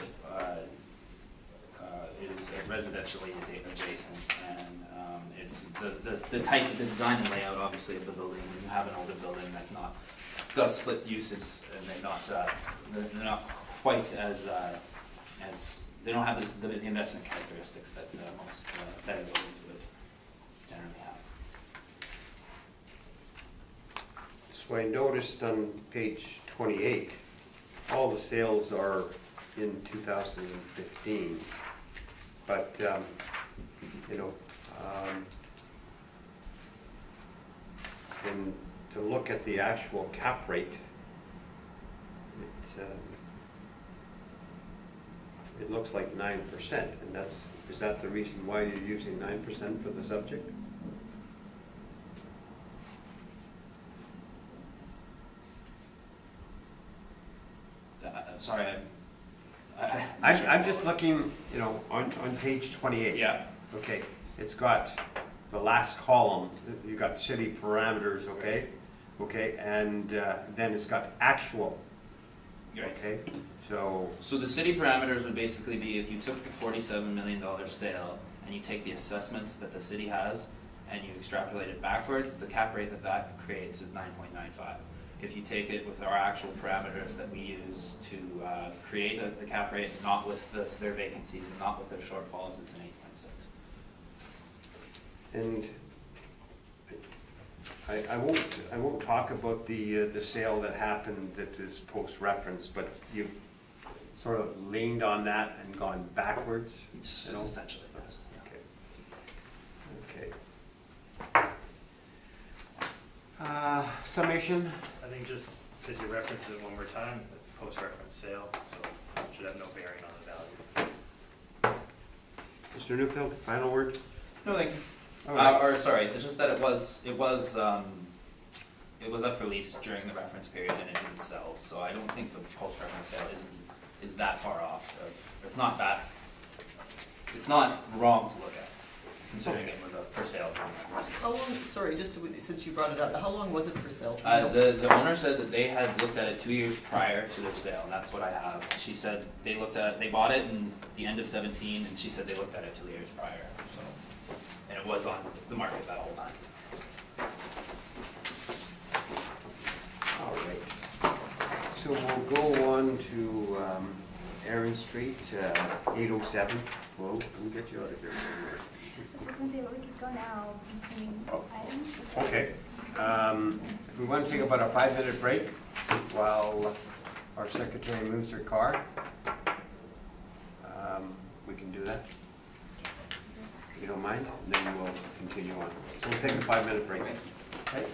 it is residentially adjacent, and it's the type of the design and layout, obviously, of the building. When you have an older building that's not, it's got a split usage, and they're not quite as they don't have the investment characteristics that most better buildings would generally have. So I noticed on page 28, all the sales are in 2015, but, and to look at the actual cap rate, it looks like 9%, and is that the reason why you're using 9% for the subject? Sorry, I'm just looking, on page 28. Yeah. Okay, it's got the last column, you got city parameters, okay? Okay, and then it's got actual, Right. okay? So, So the city parameters would basically be if you took the $47 million sale and you take the assessments that the city has and you extrapolate it backwards, the cap rate that creates is 9.95. If you take it with our actual parameters that we use to create the cap rate, not with their vacancies and not with their shortfalls, it's an 8.6. and I won't talk about the sale that happened that is post-reference, but you've sort of leaned on that and gone backwards, you know? Essentially, yes. Okay. Summation? I think just because you reference it one more time, it's a post-reference sale, so it should have no bearing on the value. Mr. Newfield, final word? No, thank you. All right. Or sorry, it's just that it was up for lease during the reference period and it didn't sell. So I don't think the post-reference sale is that far off. It's not wrong to look at. considering it was a for sale. How long, sorry, just since you brought it up, how long was it for sale? The owner said that they had looked at it 2 years prior to their sale, and that's what I have. She said they bought it in the end of 17, and she said they looked at it 2 years prior, so. And it was on the market that whole time. All right. So we'll go on to Aaron Street, 807. Whoa, let me get you out of here. I was just gonna say, well, we could go now between Oh. items. Okay. If we want to take about a 5-minute break while our secretary moves her car, we can do that. If you don't mind, then we'll continue on. So we'll take a 5-minute break. Okay.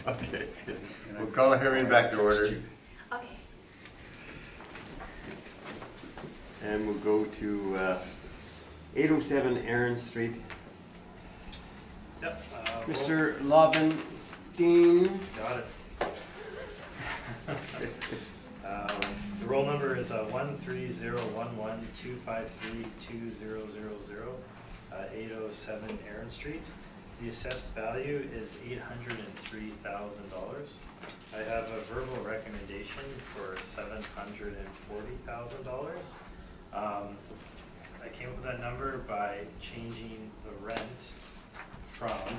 Okay, we'll call the hearing back to order, Okay. and we'll go to 807 Aaron Street. Yep. Mr. Lobenstein. Got it. The roll number is 1301125320000, 807 Aaron Street. The assessed value is $803,000. I have a verbal recommendation for $740,000. I came up with that number by changing the rent from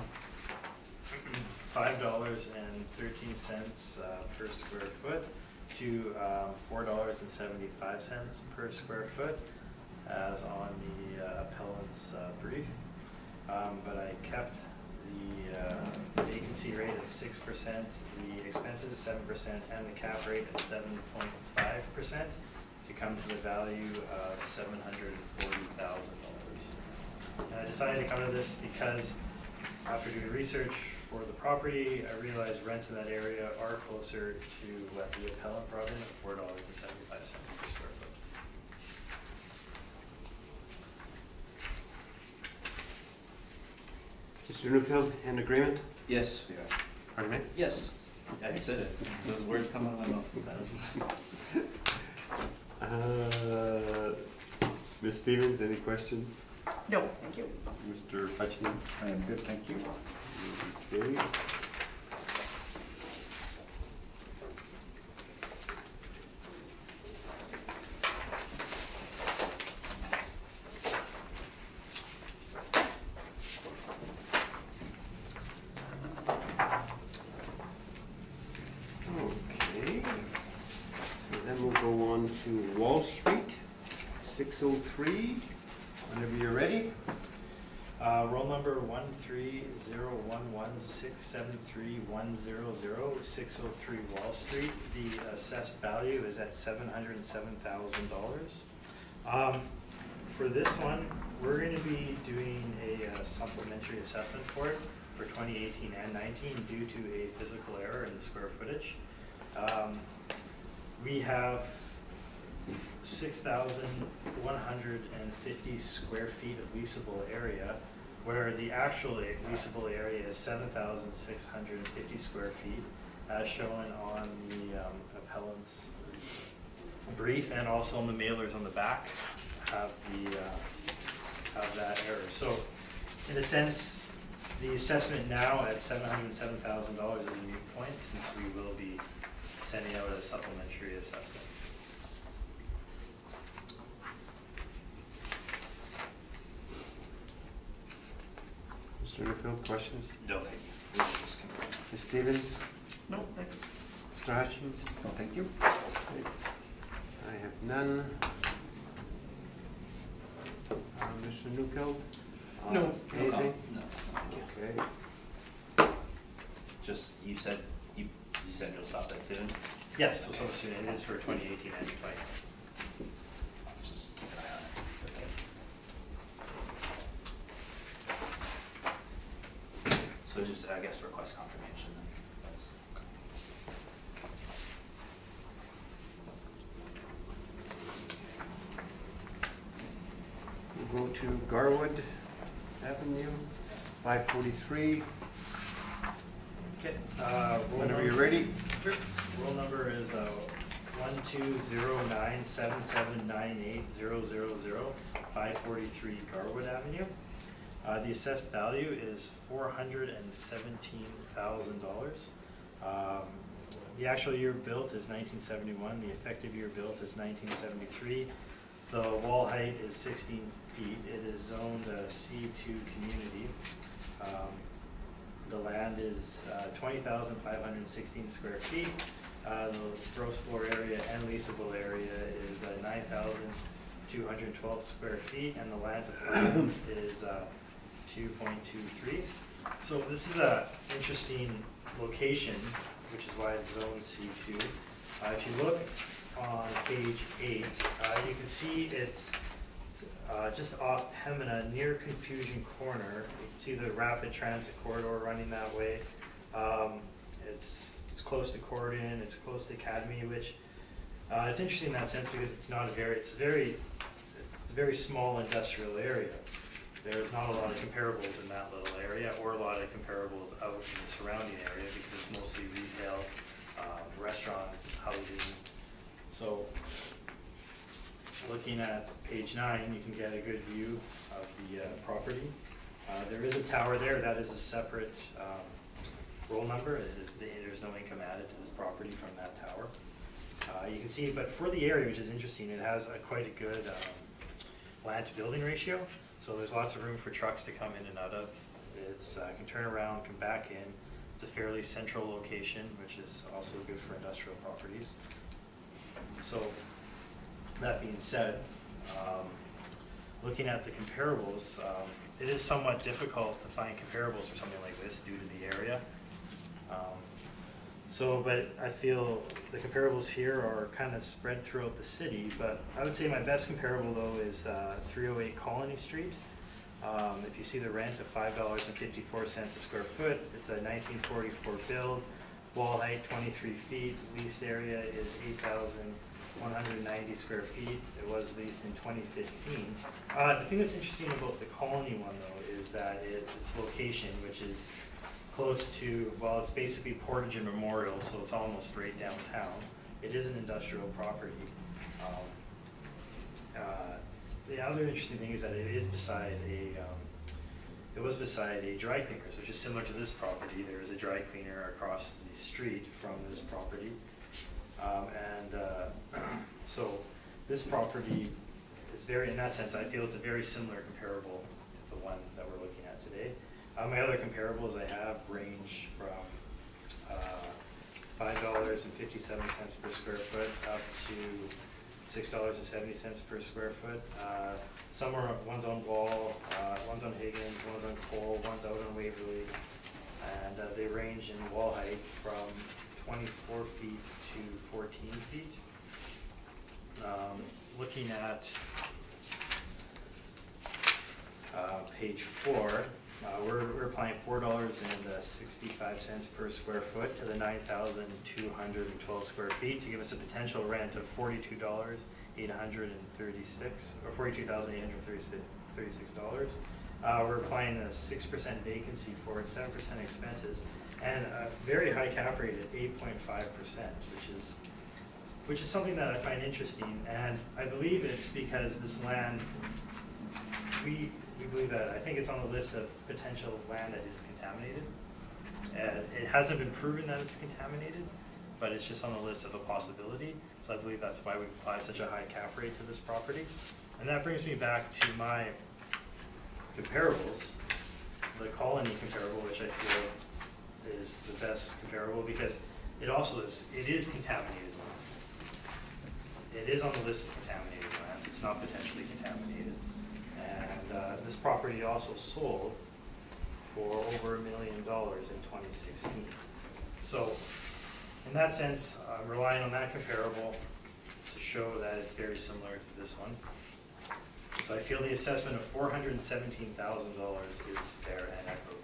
$5.13 per square foot to $4.75 per square foot, as on the appellant's brief. But I kept the vacancy rate at 6%, the expenses 7%, and the cap rate at 7.5% to come to the value of $740,000. And I decided to come to this because after doing research for the property, I realized rents in that area are closer to what the appellant brought in at $4.75 per square foot. Mr. Newfield, in agreement? Yes, we are. Pardon me? Yes, I said it. Those words come out of my mouth sometimes. Ms. Stevens, any questions? No, thank you. Mr. Hutchins? I am good, thank you. Okay. Okay. So then we'll go on to Wall Street, 603. Whenever you're ready. Roll number 13011673100, 603 Wall Street. The assessed value is at $707,000. For this one, we're going to be doing a supplementary assessment for it for 2018 and 19 due to a physical error in the square footage. We have 6,150 square feet of leasable area, where the actual leasable area is 7,650 square feet, as shown on the appellant's brief, and also on the mailers on the back have that error. So, in a sense, the assessment now at $707,000 is a moot point, since we will be sending out a supplementary assessment. Mr. Newfield, questions? No, thank you. Ms. Stevens? No, thanks. Mr. Hutchins? No, thank you. I have none. Mr. Newfield? No. Anything? No, thank you. Okay. Just, you said you'll stop that soon? Yes, so soon, it is for 2018 and 20. Just keep an eye on it. Okay. So just, I guess, request confirmation then. That's. We'll go to Garwood Avenue, 543. Okay. Whenever you're ready. Sure. Roll number is 12097798000, 543 Garwood Avenue. The assessed value is $417,000. The actual year built is 1971. The effective year built is 1973. The wall height is 16 feet. It is zoned a C2 community. The land is 20,516 square feet. The gross floor area and leasable area is 9,212 square feet, and the land to plan is 2.23. So this is a interesting location, which is why it's zoned C2. If you look on page 8, you can see it's just off Pembina, near Confusion Corner. You can see the rapid transit corridor running that way. It's close to Corydon, it's close to Academy, which, it's interesting in that sense because it's a very small industrial area. There's not a lot of comparables in that little area, or a lot of comparables out in the surrounding area, because it's mostly retail, restaurants, housing. So, looking at page 9, you can get a good view of the property. There is a tower there, that is a separate roll number. There's no income added to this property from that tower. You can see, but for the area, which is interesting, it has quite a good land to building ratio. So there's lots of room for trucks to come in and out of. It's can turn around, come back in. It's a fairly central location, which is also good for industrial properties. So that being said, looking at the comparables, it is somewhat difficult to find comparables for something like this due to the area. But I feel the comparables here are kind of spread throughout the city, but I would say my best comparable though is 308 Colony Street. If you see the rent of $5.54 a square foot, it's a 1944 build, wall height 23 feet, leased area is 8,190 square feet. It was leased in 2015. The thing that's interesting about the Colony one though is that its location, which is close to, well, it's basically Portage and Memorial, so it's almost right downtown. It is an industrial property. The other interesting thing is that it is beside it was beside a dry cleaners, which is similar to this property. There is a dry cleaner across the street from this property. So this property is in that sense, I feel it's a very similar comparable to the one that we're looking at today. My other comparables I have range from $5.57 per square foot up to $6.70 per square foot. Some are, one's on Wall, one's on Higgins, one's on Cole, one's out on Waverly, and they range in wall height from 24 feet to 14 feet. Looking at page 4, we're applying $4.65 per square foot to the 9,212 square feet to give us a potential rent of $42,836 or $42,836. We're applying a 6% vacancy for it, 7% expenses, and a very high cap rate at 8.5%, which is something that I find interesting, and I believe it's because this land, we believe that, I think it's on the list of potential land that is contaminated. It hasn't been proven that it's contaminated, but it's just on the list of a possibility. So I believe that's why we apply such a high cap rate to this property. And that brings me back to my comparables, the Colony comparable, which I feel is the best comparable because it is contaminated land. It is on the list of contaminated lands. It's not potentially contaminated. And this property also sold for over $1 million in 2016. So in that sense, I'm relying on that comparable to show that it's very similar to this one. So I feel the assessment of $417,000 is fair and equitable.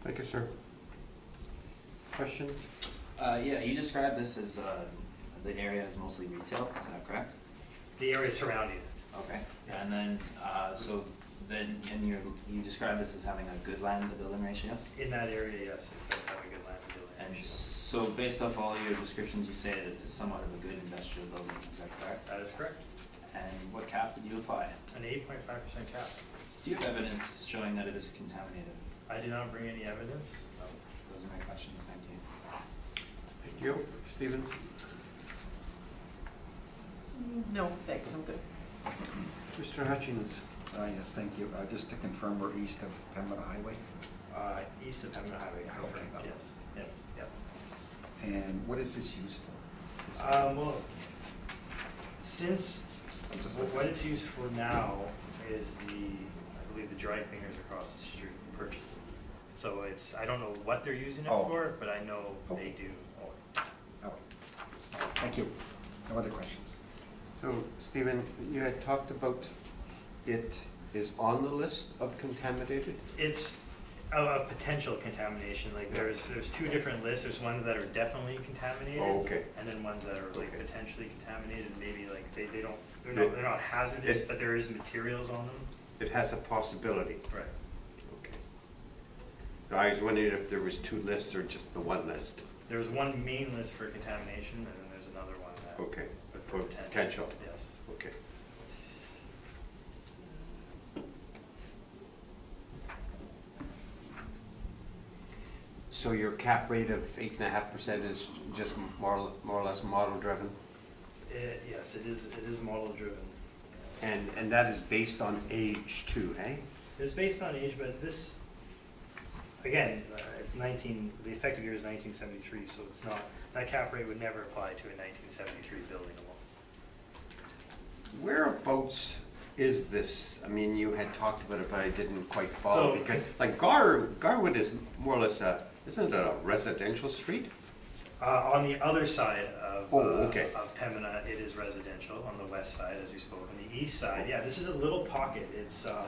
Thank you, sir. Questions? Yeah, you described this as, the area is mostly retail, is that correct? The area surrounding it. Okay, and then, you described this as having a good land to building ratio? In that area, yes, it does have a good land to building And ratio. so based off all your descriptions, you say that it's somewhat of a good industrial building, is that correct? That is correct. And what cap did you apply? An 8.5% cap. Do you have evidence showing that it is contaminated? I did not bring any evidence. No. Those are my questions, thank you. Thank you. Stevens? No, thanks, I'm good. Mr. Hutchins? Yes, thank you. Just to confirm, we're east of Pembina Highway. East of Pembina Highway, Okay. yes, yep. And what is this used for? This- Well, since, I'm just what it's used for now is I believe the dry cleaners across the street purchased it. So I don't know what they're using it Oh. for, but I know they do. Oh, thank you. No other questions? So, Stephen, you had talked about it is on the list of contaminated? It's a potential contamination, like there's two different lists, there's ones that are definitely contaminated. Oh, okay. And then ones that are like Okay. potentially contaminated, maybe like they don't, They- they're not hazardous, it- but there is materials on them. It has a possibility. Right. Okay. I was wondering if there was two lists or just the one list. There's one main list for contamination, and then there's another one that. Okay, For for potential. Yes. Okay. So your cap rate of 8.5% is just more or less model driven? Yes, it is model driven. And that is based on age too, eh? It's based on age, but this, again, it's the effective year is 1973, so it's not, that cap rate would never apply to a 1973 building alone. Whereabouts is this? I mean, you had talked about it, but I didn't quite follow, So- because like Garwood is more or less isn't it a residential street? On the other side of, Oh, okay. of Pembina, it is residential, on the west side, as you spoke. On the east side, yeah, this is a little pocket. It's a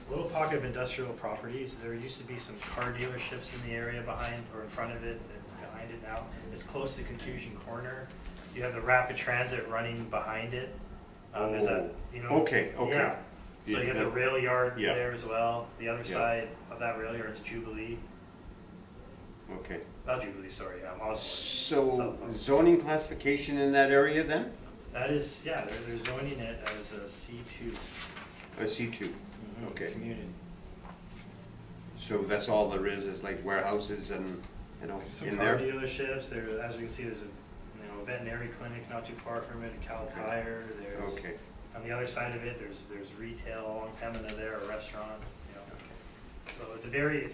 little pocket of industrial properties. There used to be some car dealerships in the area behind, or in front of it. It's behind it now. It's close to Confusion Corner. You have the rapid transit running behind it. There's a, you know. Okay, okay. Yeah. So you have the rail yard Yeah. there as well. The other Yeah. side of that rail yard is Jubilee. Okay. Not Jubilee, sorry, Osborne. So zoning classification in that area then? That is, yeah, they're zoning it as a C2. I see two. Okay. Community. So that's all there is like warehouses and, you know, Some in car there? dealerships, there, as we can see, there's a, veterinary clinic not too far from it, a Cal Tire, there's, Okay. on the other side of it, there's retail along Pembina there, a restaurant, you know. So it's a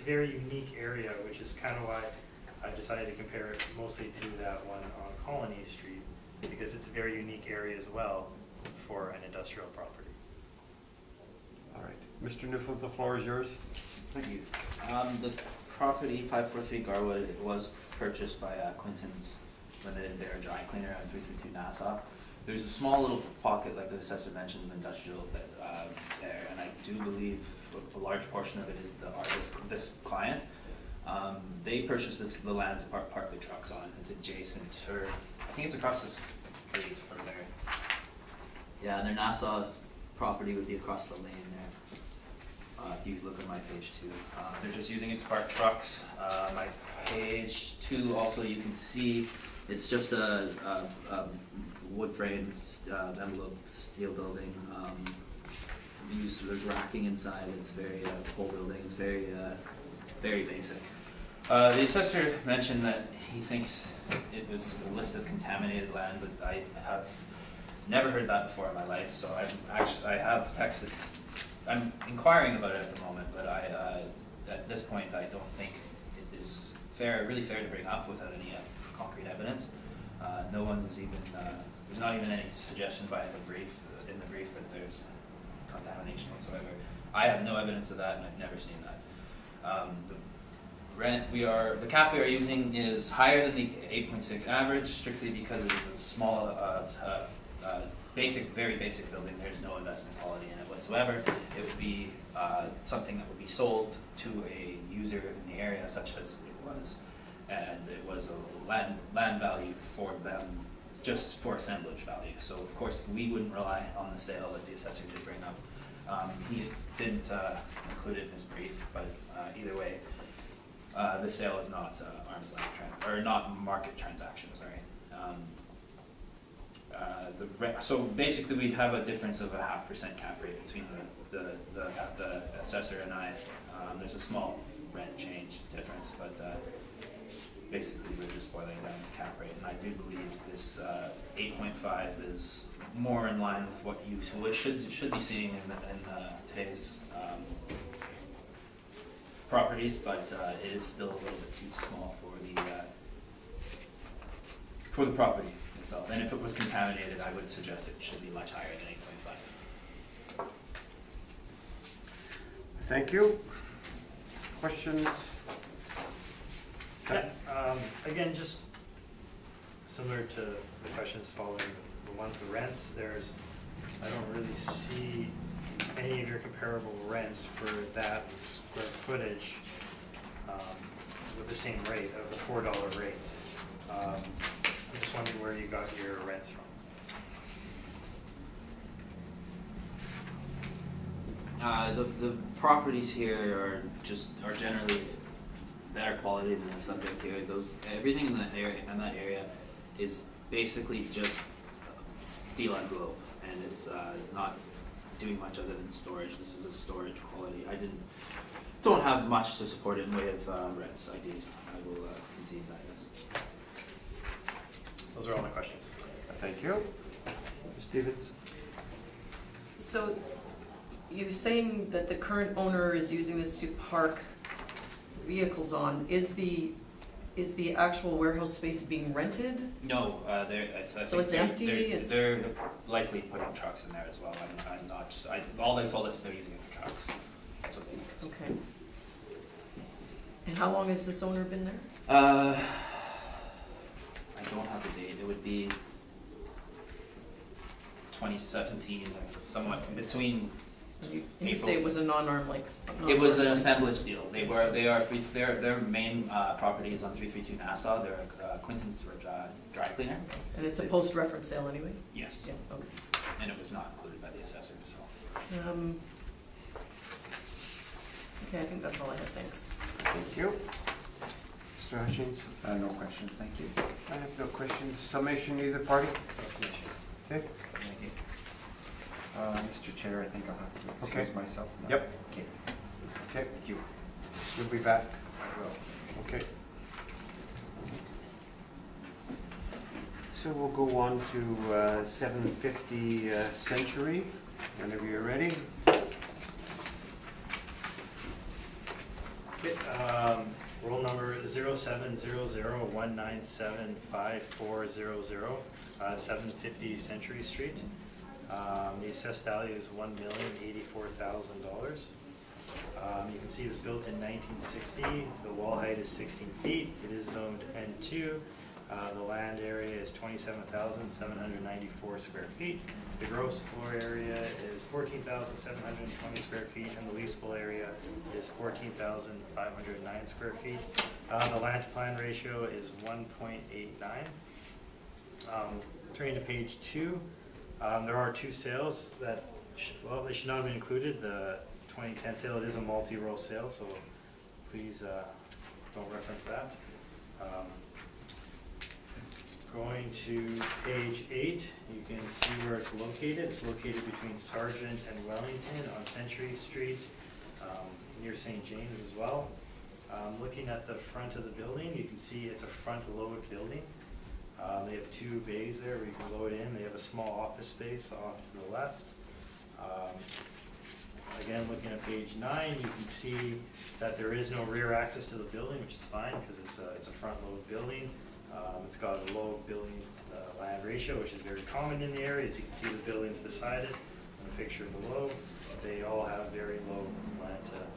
very unique area, which is kind of why I decided to compare it mostly to that one on Colony Street, because it's a very unique area as well for an industrial property. All right. Mr. Newfield, the floor is yours. Thank you. The property, 543 Garwood, it was purchased by Clinton's Limited, they're a dry cleaner on 332 Nassau. There's a small little pocket, like the assessor mentioned, of industrial there, and I do believe a large portion of it is the artist, this client. They purchased the land to park the trucks on. It's adjacent to, I think it's across the street from there. Yeah, and their Nassau property would be across the lane there. If you look at my page 2, they're just using it to park trucks. My page 2 also, you can see it's just a wood frame envelope steel building. There's racking inside. It's very pole building. It's very very basic. The assessor mentioned that he thinks it was a list of contaminated land, but I have never heard that before in my life. So I have texted. I'm inquiring about it at the moment, but at this point I don't think it is really fair to bring up without any concrete evidence. No one has even, there's not even any suggestion in the brief that there's contamination whatsoever. I have no evidence of that, and I've never seen that. The cap we are using is higher than the 8.6 average, strictly because it is a small, very basic building. There's no investment quality in it whatsoever. It would be something that would be sold to a user in the area, such as it was, and it was a land value for them, just for assemblage value. So of course we wouldn't rely on the sale that the assessor did bring up. He didn't include it in his brief, but either way, the sale is not arm's length or not market transaction. Sorry. So basically, we'd have a difference of a 0.5% cap rate between the assessor and I. There's a small rent change difference, but basically we're just boiling down the cap rate. And I do believe this 8.5 is more in line with what you should be seeing in today's properties, but it is still a little bit too small for the property itself. And if it was contaminated, I would suggest it should be much higher than 8.5. Thank you. Questions? Yeah, again, just similar to the questions following the one for rents, I don't really see any of your comparable rents for that square footage with the same rate of the $4 rate. I'm just wondering where you got your rents from. The properties here are generally better quality than the subject here. Everything in that area is basically just steel and globe, and it's not doing much other than storage. This is a storage quality. Don't have much to support it in way of rents. I will concede that, yes. Those are all my questions. Thank you. Mr. Stevens? So you're saying that the current owner is using this to park vehicles on. Is the actual warehouse space being rented? No, I So think it's empty? they're likely putting trucks in there as well. I'm not. All they told us is they're using it for trucks. That's what they told us. Okay. And how long has this owner been there? I don't have the date. It would be 2017, somewhat between. You say it was a non-arm, like. It was an assemblage deal. Their main property is on 332 Nassau. They're Quinton's dry cleaner. And it's a post-reference sale anyway? Yes. Yeah, okay. And it was not included by the assessor as well. Okay, I think that's all I have, thanks. Thank you. Mr. Hutchins? No questions, thank you. I have no questions. Summation either party? Okay. Thank you. Mr. Chair, I think I'll have to Okay. excuse myself now. Yep. Okay. Okay. Thank you. You'll be back. Okay. So we'll go on to 750 Century, whenever you're ready. Okay, roll number 0700197540, 750 Century Street. The assessed value is $1,084,000. You can see it was built in 1960. The wall height is 16 feet. It is zoned N2. The land area is 27,794 square feet. The gross floor area is 14,720 square feet, and the leasable area is 14,509 square feet. The land to plan ratio is 1.89. Turning to page 2, there are 2 sales that, they should not have been included. The 2010 sale, it is a multi-row sale, so please don't reference that. Going to page 8, you can see where it's located. It's located between Sargent and Wellington on Century Street, near St. James as well. Looking at the front of the building, you can see it's a front-load building. They have 2 bays there where you can load in. They have a small office space off to the left. Again, looking at page 9, you can see that there is no rear access to the building, which is fine because it's a front-load building. It's got a low building land ratio, which is very common in the area. As you can see, the buildings beside it and the picture below, they all have very low land to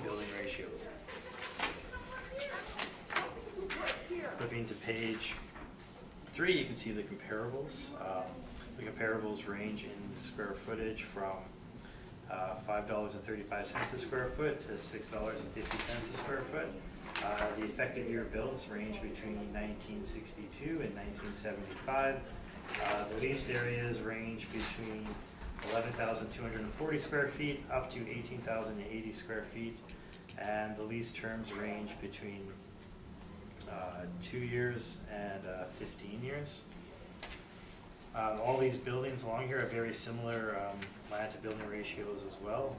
building ratios. Flipping to page 3, you can see the comparables. The comparables range in square footage from $5.35 a square foot to $6.50 a square foot. The effective year builds range between 1962 and 1975. The leased areas range between 11,240 square feet up to 18,080 square feet, and the lease terms range between 2 years and 15 years. All these buildings along here have very similar land to building ratios as well.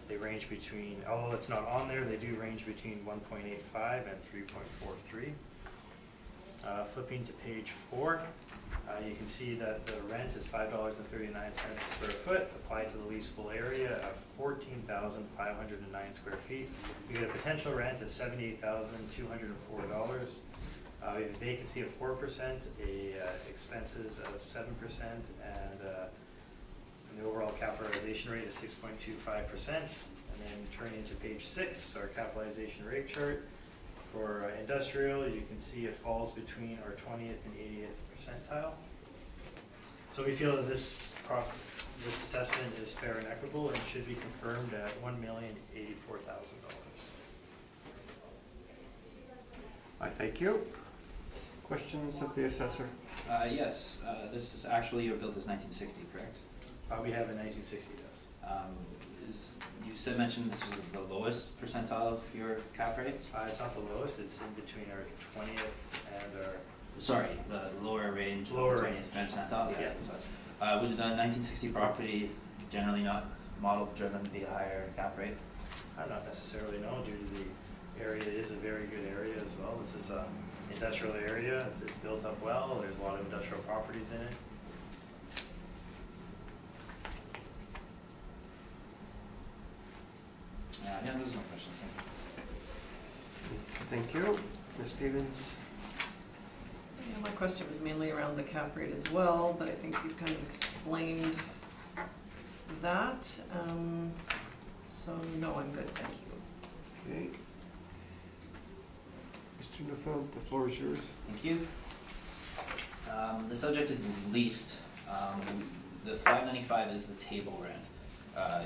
They range between, although it's not on there, they do range between 1.85 and 3.43. Flipping to page 4, you can see that the rent is $5.39 a square foot, applied to the leasable area of 14,509 square feet. We get a potential rent of $78,204. We have a vacancy of 4%, expenses of 7%, and the overall capitalization rate is 6.25%. And then turning to page 6, our capitalization rate chart. For industrial, you can see it falls between our 20th and 80th percentile. So we feel that this this assessment is fair and equitable and should be confirmed at $1,084,000. I thank you. Questions of the assessor? Yes, this is actually, your built as 1960, correct? We have a 1960, yes. You said, mentioned this was the lowest percentile of your cap rate? It's not the lowest, it's in between our 20th and our, Sorry, the lower range, Lower 20th range. percentile, yes, Yeah. that's right. Would the 1960 property generally not model driven be a higher cap rate? not necessarily no, due to the area, it is a very good area as well. This is a industrial area, it's built up well, there's a lot of industrial properties in it. Yeah, there's no questions. Thank you. Ms. Stevens? Yeah, my question was mainly around the cap rate as well, but I think you kind of explained that. So no, I'm good, thank you. Okay. Mr. Neufeld, the floor is yours. Thank you. The subject is leased. The $595 is the table rent.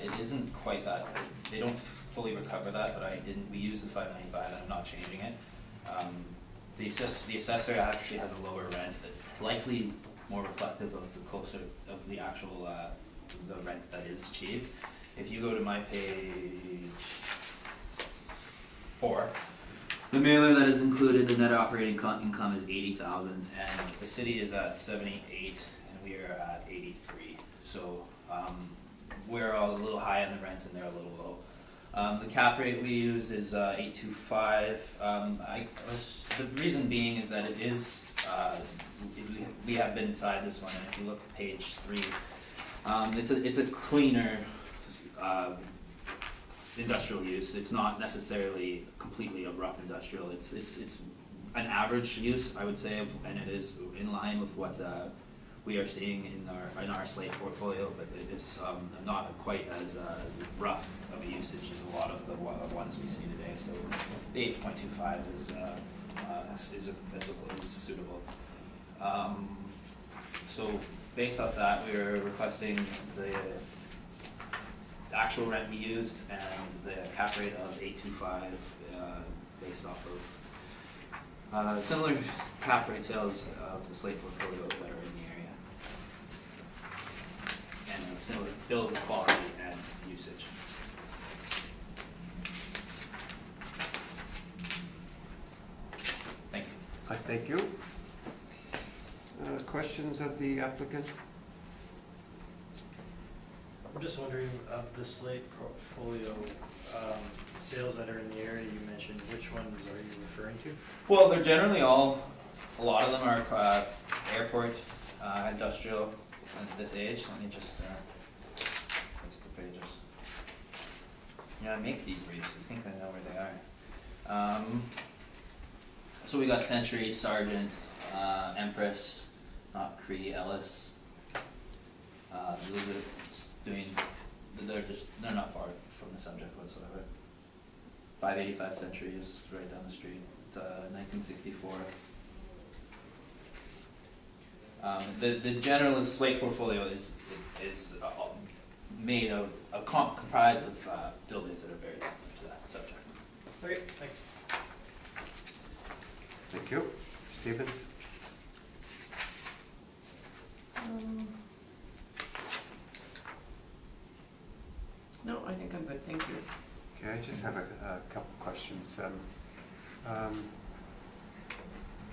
It isn't quite that, they don't fully recover that, but we use the $595 and I'm not changing it. The assessor actually has a lower rent that's likely more reflective of the actual, the rent that is achieved. If you go to my page 4, the mailer that is included, the net operating income is 80,000, and the city is at 78, and we are at 83. So we're all a little high on the rent, and they're a little low. The cap rate we use is 8.25. The reason being is that it is we have been inside this one, and if you look at page 3, it's a cleaner industrial use. It's not necessarily completely a rough industrial. It's an average use, I would say, and it is in line with what we are seeing in our slate portfolio, but it is not quite as rough of a usage as a lot of the ones we see today. So the 8.25 is suitable. So based off that, we are requesting the actual rent we used and the cap rate of 8.25 based off of similar cap rate sales of the slate portfolio that are in the area, and similar build quality and usage. Thank you. I thank you. Questions of the applicant? I'm just wondering, of the slate portfolio sales that are in the area you mentioned, which ones are you referring to? Well, they're generally a lot of them are airport, industrial at this age. Let me just, let's go pages. Yeah, I make these briefs, I think I know where they are. So we got Century, Sargent, Empress, not Cree, Ellis. Those are they're not far from the subject whatsoever. 585 Century is right down the street. It's 1964. The general slate portfolio is made of comprised of buildings that are very similar to that subject. Okay, thanks. Thank you. Stevens? No, I think I'm good, thank you. Okay, I just have a couple questions.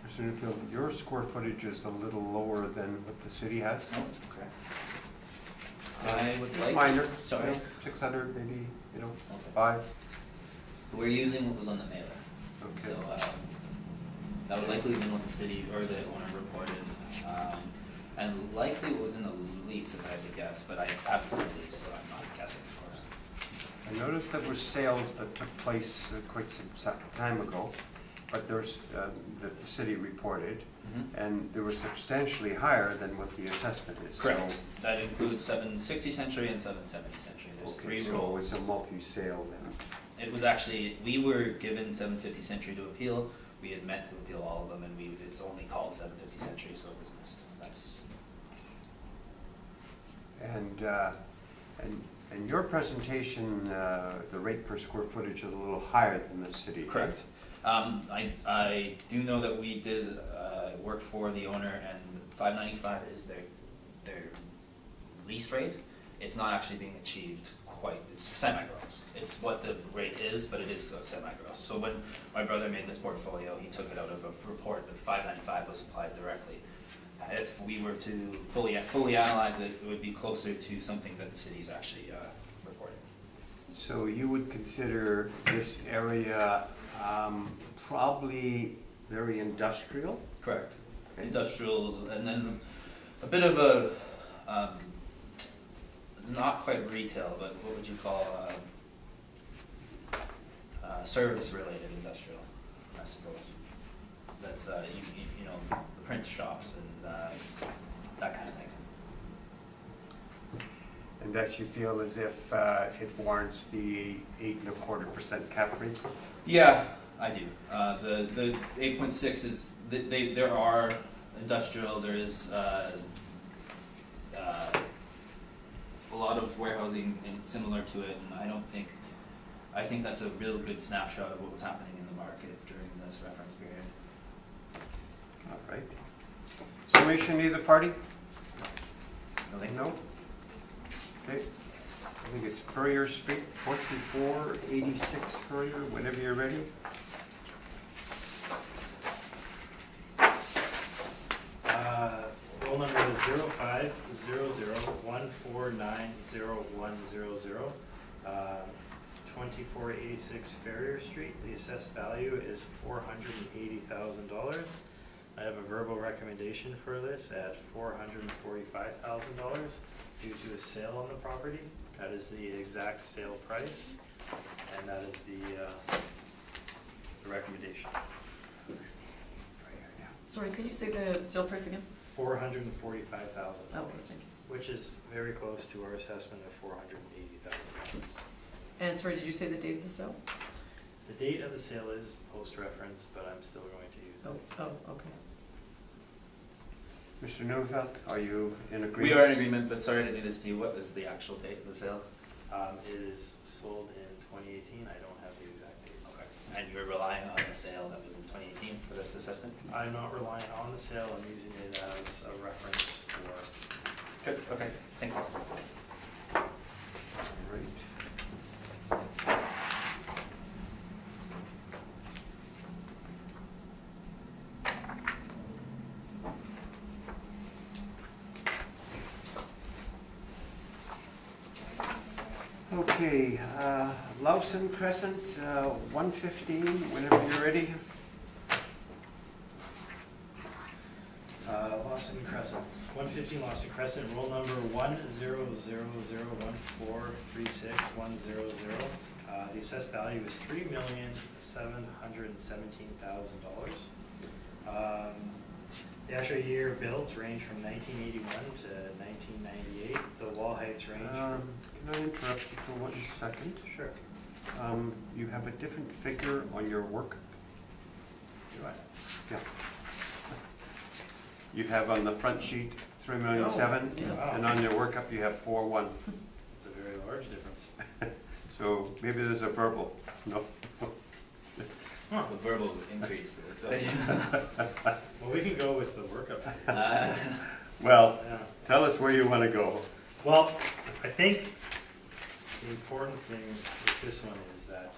Mr. Newfield, your square footage is a little lower than what the city has. No, it's okay. I would It's like. minor. Sorry. 600, maybe, Okay. 5. We're using what was on the mailer. Okay. So that would likely have been what the city or the owner reported. And likely what was in the lease, if I had to guess, but I haven't seen the lease, so I'm not guessing, of course. I noticed there were sales that took place quite some time ago, but there's, that the city reported, and they were substantially higher than what the assessment is. Correct. That includes 760 Century and 770 Century. There's Okay, 3 so rolls. it's a multi-sale then. It was actually, we were given 750 Century to appeal. We had meant to appeal all of them, and it's only called 750 Century, so it was missed. That's. And your presentation, the rate per square footage is a little higher than the city. right? Correct. I do know that we did work for the owner, and $5.95 is their lease rate. It's not actually being achieved quite, it's semi-gross. It's what the rate is, but it is semi-gross. So when my brother made this portfolio, he took it out of a report that $5.95 was applied directly. If we were to fully analyze it, it would be closer to something that the city's actually reporting. So you would consider this area probably very industrial? Correct. Okay. Industrial, and then a bit of a, not quite retail, but what would you call, service-related industrial, I suppose. That's, you know, the print shops and that kind of thing. And does you feel as if it warrants the 8.25% cap rate? Yeah, I do. The 8.6 is, there are industrial, there is a lot of warehousing and similar to it, and I think that's a real good snapshot of what was happening in the market during this reference period. All right. Summation, either party? Nothing? No? Okay. I think it's Furrier Street, 4486 Furrier, whenever you're ready. Roll number is 050014900100. 2486 Ferrier Street. The assessed value is $480,000. I have a verbal recommendation for this at $445,000 due to a sale on the property. That is the exact sale price, and that is the recommendation. Sorry, could you say the sale price again? $445,000. Okay, thank you. Which is very close to our assessment of $480,000. And sorry, did you say the date of the sale? The date of the sale is post-reference, but I'm still going to use it. Oh, okay. Mr. Neufeld, are you in agreement? We are in agreement, but sorry to do this to you. What is the actual date of the sale? It is sold in 2018. I don't have the exact date. Okay. And you're relying on the sale that was in 2018 for this assessment? I'm not relying on the sale. I'm using it as a reference for. Good, okay, thank you. All right. Okay, Lawson Crescent, 115, whenever you're ready. Lawson Crescent, 115 Lawson Crescent, roll number 10001436100. The assessed value is $3,717,000. The actual year builds range from 1981 to 1998. The wall heights range from... Can I interrupt you for 1 second? Sure. You have a different figure on your work? Do I? Yeah. You have on the front sheet 3,000,007, yes. and on your workup you have 4,1. It's a very large difference. So maybe there's a verbal, no? The verbal increase, it looks like. Well, we can go with the workup. Well, Yeah. tell us where you want to go. Well, I think the important thing with this one is that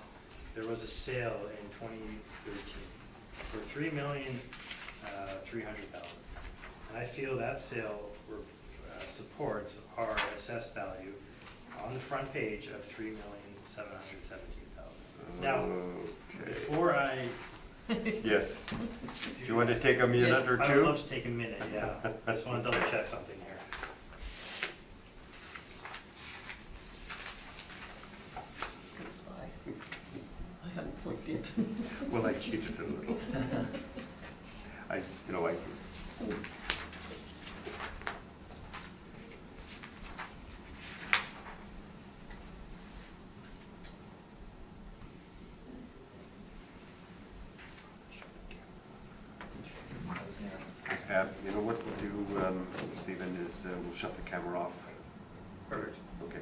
there was a sale in 2013 for $3,300,000. And I feel that sale supports our assessed value on the front page of $3,717,000. Now, Okay. before I Yes. Do you want to take a minute or I would two? love to take a minute, yeah. I just want to double check something here. Good spy. I hadn't looked into. Well, I cheated a little. I. You know what we'll do, Stephen, is we'll shut the camera off Perfect. Okay.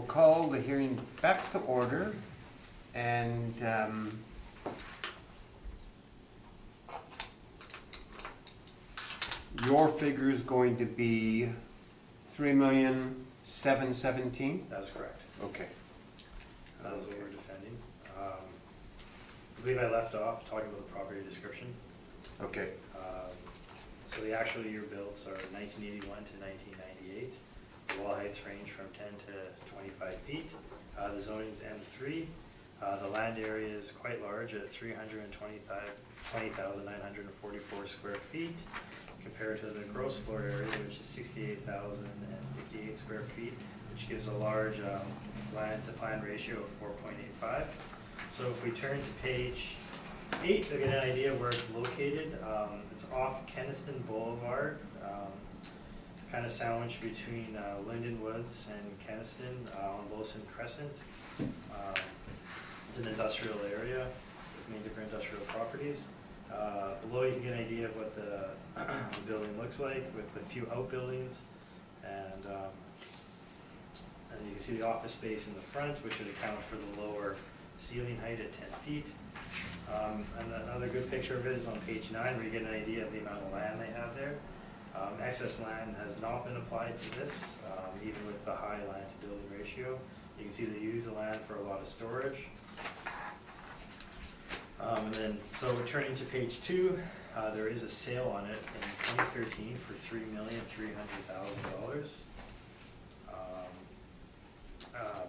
we'll call the hearing back to order, and your figure is going to be 3,717,000? That's correct. Okay. That's what we're defending. I believe I left off talking about the property description. Okay. So the actual year builds are 1981 to 1998. The wall heights range from 10 to 25 feet. The zoning's M3. The land area is quite large at 20,944 square feet compared to the gross floor area, which is 68,058 square feet, which gives a large land to plan ratio of 4.85. So if we turn to page 8 to get an idea of where it's located, it's off Keniston Boulevard. It's kind of sandwiched between Linden Woods and Keniston on Wilson Crescent. It's an industrial area with many different industrial properties. Below you can get an idea of what the building looks like with a few outbuildings, and you can see the office space in the front, which would account for the lower ceiling height at 10 feet. And another good picture of it is on page 9, where you get an idea of the amount of land they have there. Excess land has not been applied to this, even with the high land to building ratio. You can see they use the land for a lot of storage. And then, so turning to page 2, there is a sale on it in 2013 for $3,300,000.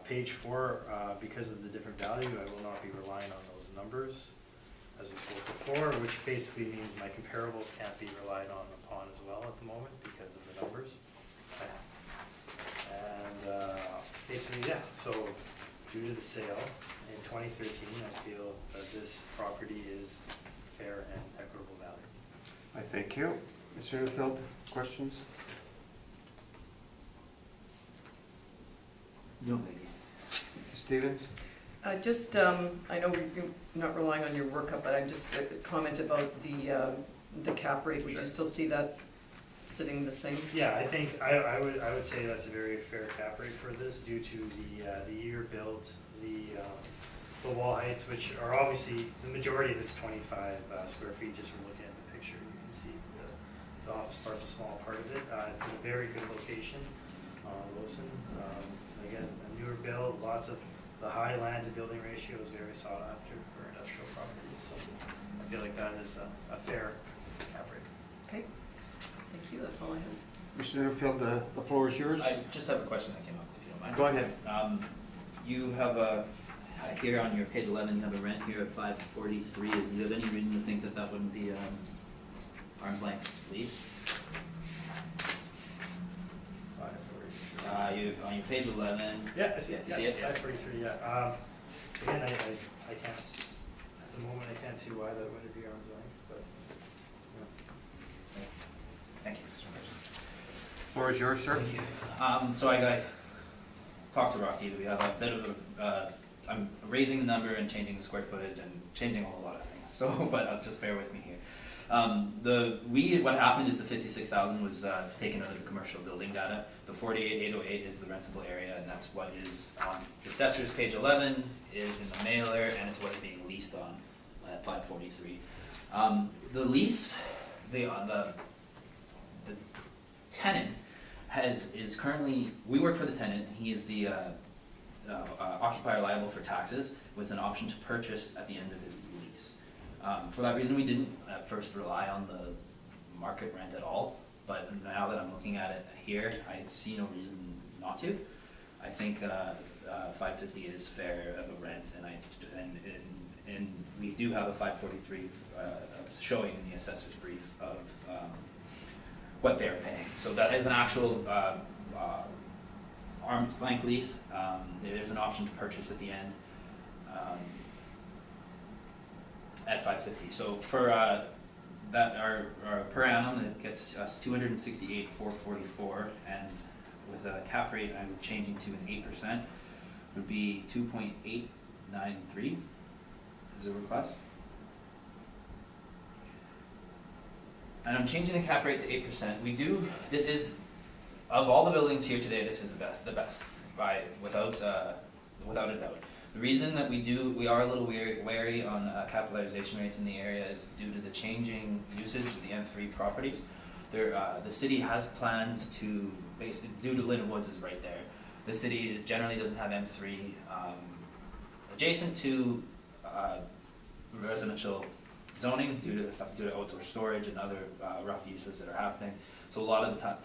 Page 4, because of the different value, I will not be relying on those numbers as we spoke before, which basically means my comparables can't be relied upon as well at the moment because of the numbers. And basically, yeah, so due to the sale in 2013, I feel that this property is fair and equitable value. I thank you. Mr. Newfield, questions? No, thank you. Stevens? I know you're not relying on your workup, but I just comment about the cap rate. Would you still see that sitting the same? Yeah, I think I would say that's a very fair cap rate for this due to the year built, the wall heights, which are obviously, the majority of it's 25 square feet. Just from looking at the picture, you can see the office part's a small part of it. It's in a very good location on Wilson. Again, a newer build, lots of the high land to building ratio is very sought after for industrial properties. So I feel like that is a fair cap rate. Okay, thank you, that's all I have. Mr. Newfield, the floor is yours. I just have a question that came up, if you don't mind. Go ahead. You have here on your page 11, you have a rent here of 543. Do you have any reason to think that that wouldn't be arm's length lease? You on your page 11. Yeah, I see it. See it? 543. Yeah. Again, I can't at the moment. I can't see why that wouldn't be arm's length, but Thank you. Floor is yours, sir. Thank you. So I talked to Rocky. We have a bit of I'm raising the number and changing the square footage and changing a whole lot of things. So, but just bear with me here. What happened is the 56,000 was taken out of the commercial building data. The 48,808 is the rentable area, and that's what is on the assessor's page 11, is in the mailer, and it's what is being leased on at 543. The lease, the tenant is currently, we work for the tenant. He is the occupier liable for taxes with an option to purchase at the end of his lease. For that reason, we didn't at first rely on the market rent at all, but now that I'm looking at it here, I see no reason not to. I think 550 is fair of a rent, and we do have a 543 showing in the assessor's brief of what they're paying. So that is an actual arm's length lease. There's an option to purchase at the end. At 550. So for that, our per annum, it gets us 268,444, and with a cap rate I'm changing to an 8%, would be 2.893 is a request. And I'm changing the cap rate to 8%. This is, of all the buildings here today, this is the best. without a doubt. The reason that we are a little wary on capitalization rates in the area is due to the changing usage of the M3 properties. The city has planned to, due to Linda Woods is right there, the city generally doesn't have M3 adjacent to residential zoning due to outdoor storage and other rough uses that are happening. So a lot of the time,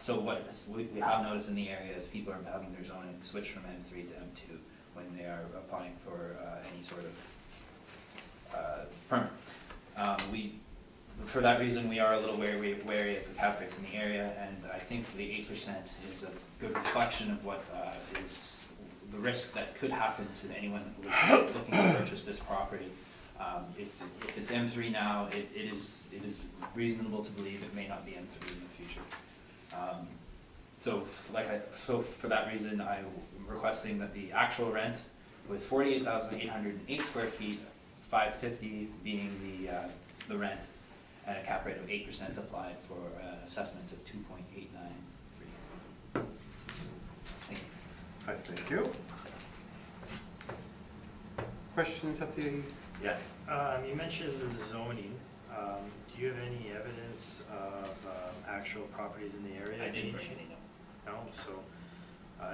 we have noticed in the area is people are having their zoning switch from M3 to M2 when they are applying for any sort of permit. For that reason, we are a little wary of the cap rates in the area, and I think the 8% is a good reflection of what is the risk that could happen to anyone who is looking to purchase this property. If it's M3 now, it is reasonable to believe it may not be M3 in the future. So for that reason, I'm requesting that the actual rent with 48,808 square feet, 550 being the rent, and a cap rate of 8% applied for an assessment of 2.893. Thank you. Thank you. Questions at the? Yeah, you mentioned the zoning. Do you have any evidence of actual properties in the area? I didn't bring any, no. No, so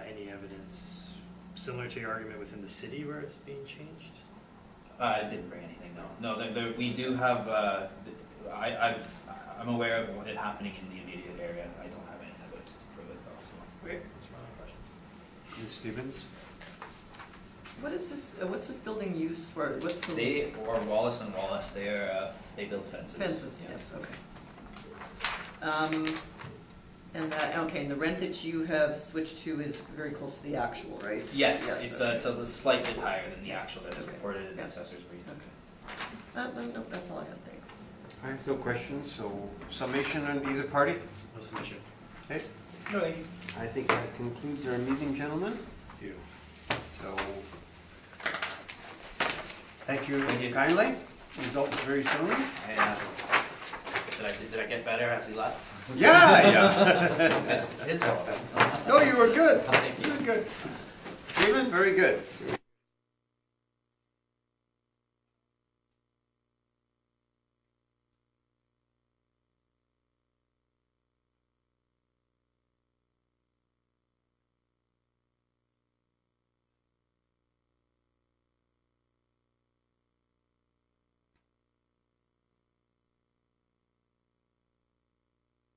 any evidence similar to your argument within the city where it's being changed? I didn't bring anything, no. No, we do have, I'm aware of it happening in the immediate area. I don't have any evidence to prove it though. Okay, that's my other questions. Ms. Stevens? What is this, what's this building used for? What's the? They, or Wallace and Wallace, they build fences. Fences, Yeah. yes, okay. And the rent that you have switched to is very close to the actual, right? Yes, okay. it's a slight bit higher than the actual that is Okay. reported in the Yeah. assessor's brief. Okay. No, that's all I have, thanks. I have no questions, so summation on either party? No submission. Okay, No, thank you. I think that concludes our meeting, gentlemen. Thank you. So, thank you Thank you. kindly. Results very soon. And, did I get better as he left? Yeah. It's his fault. No, you were good. Thank you. You were good. Stephen, very good.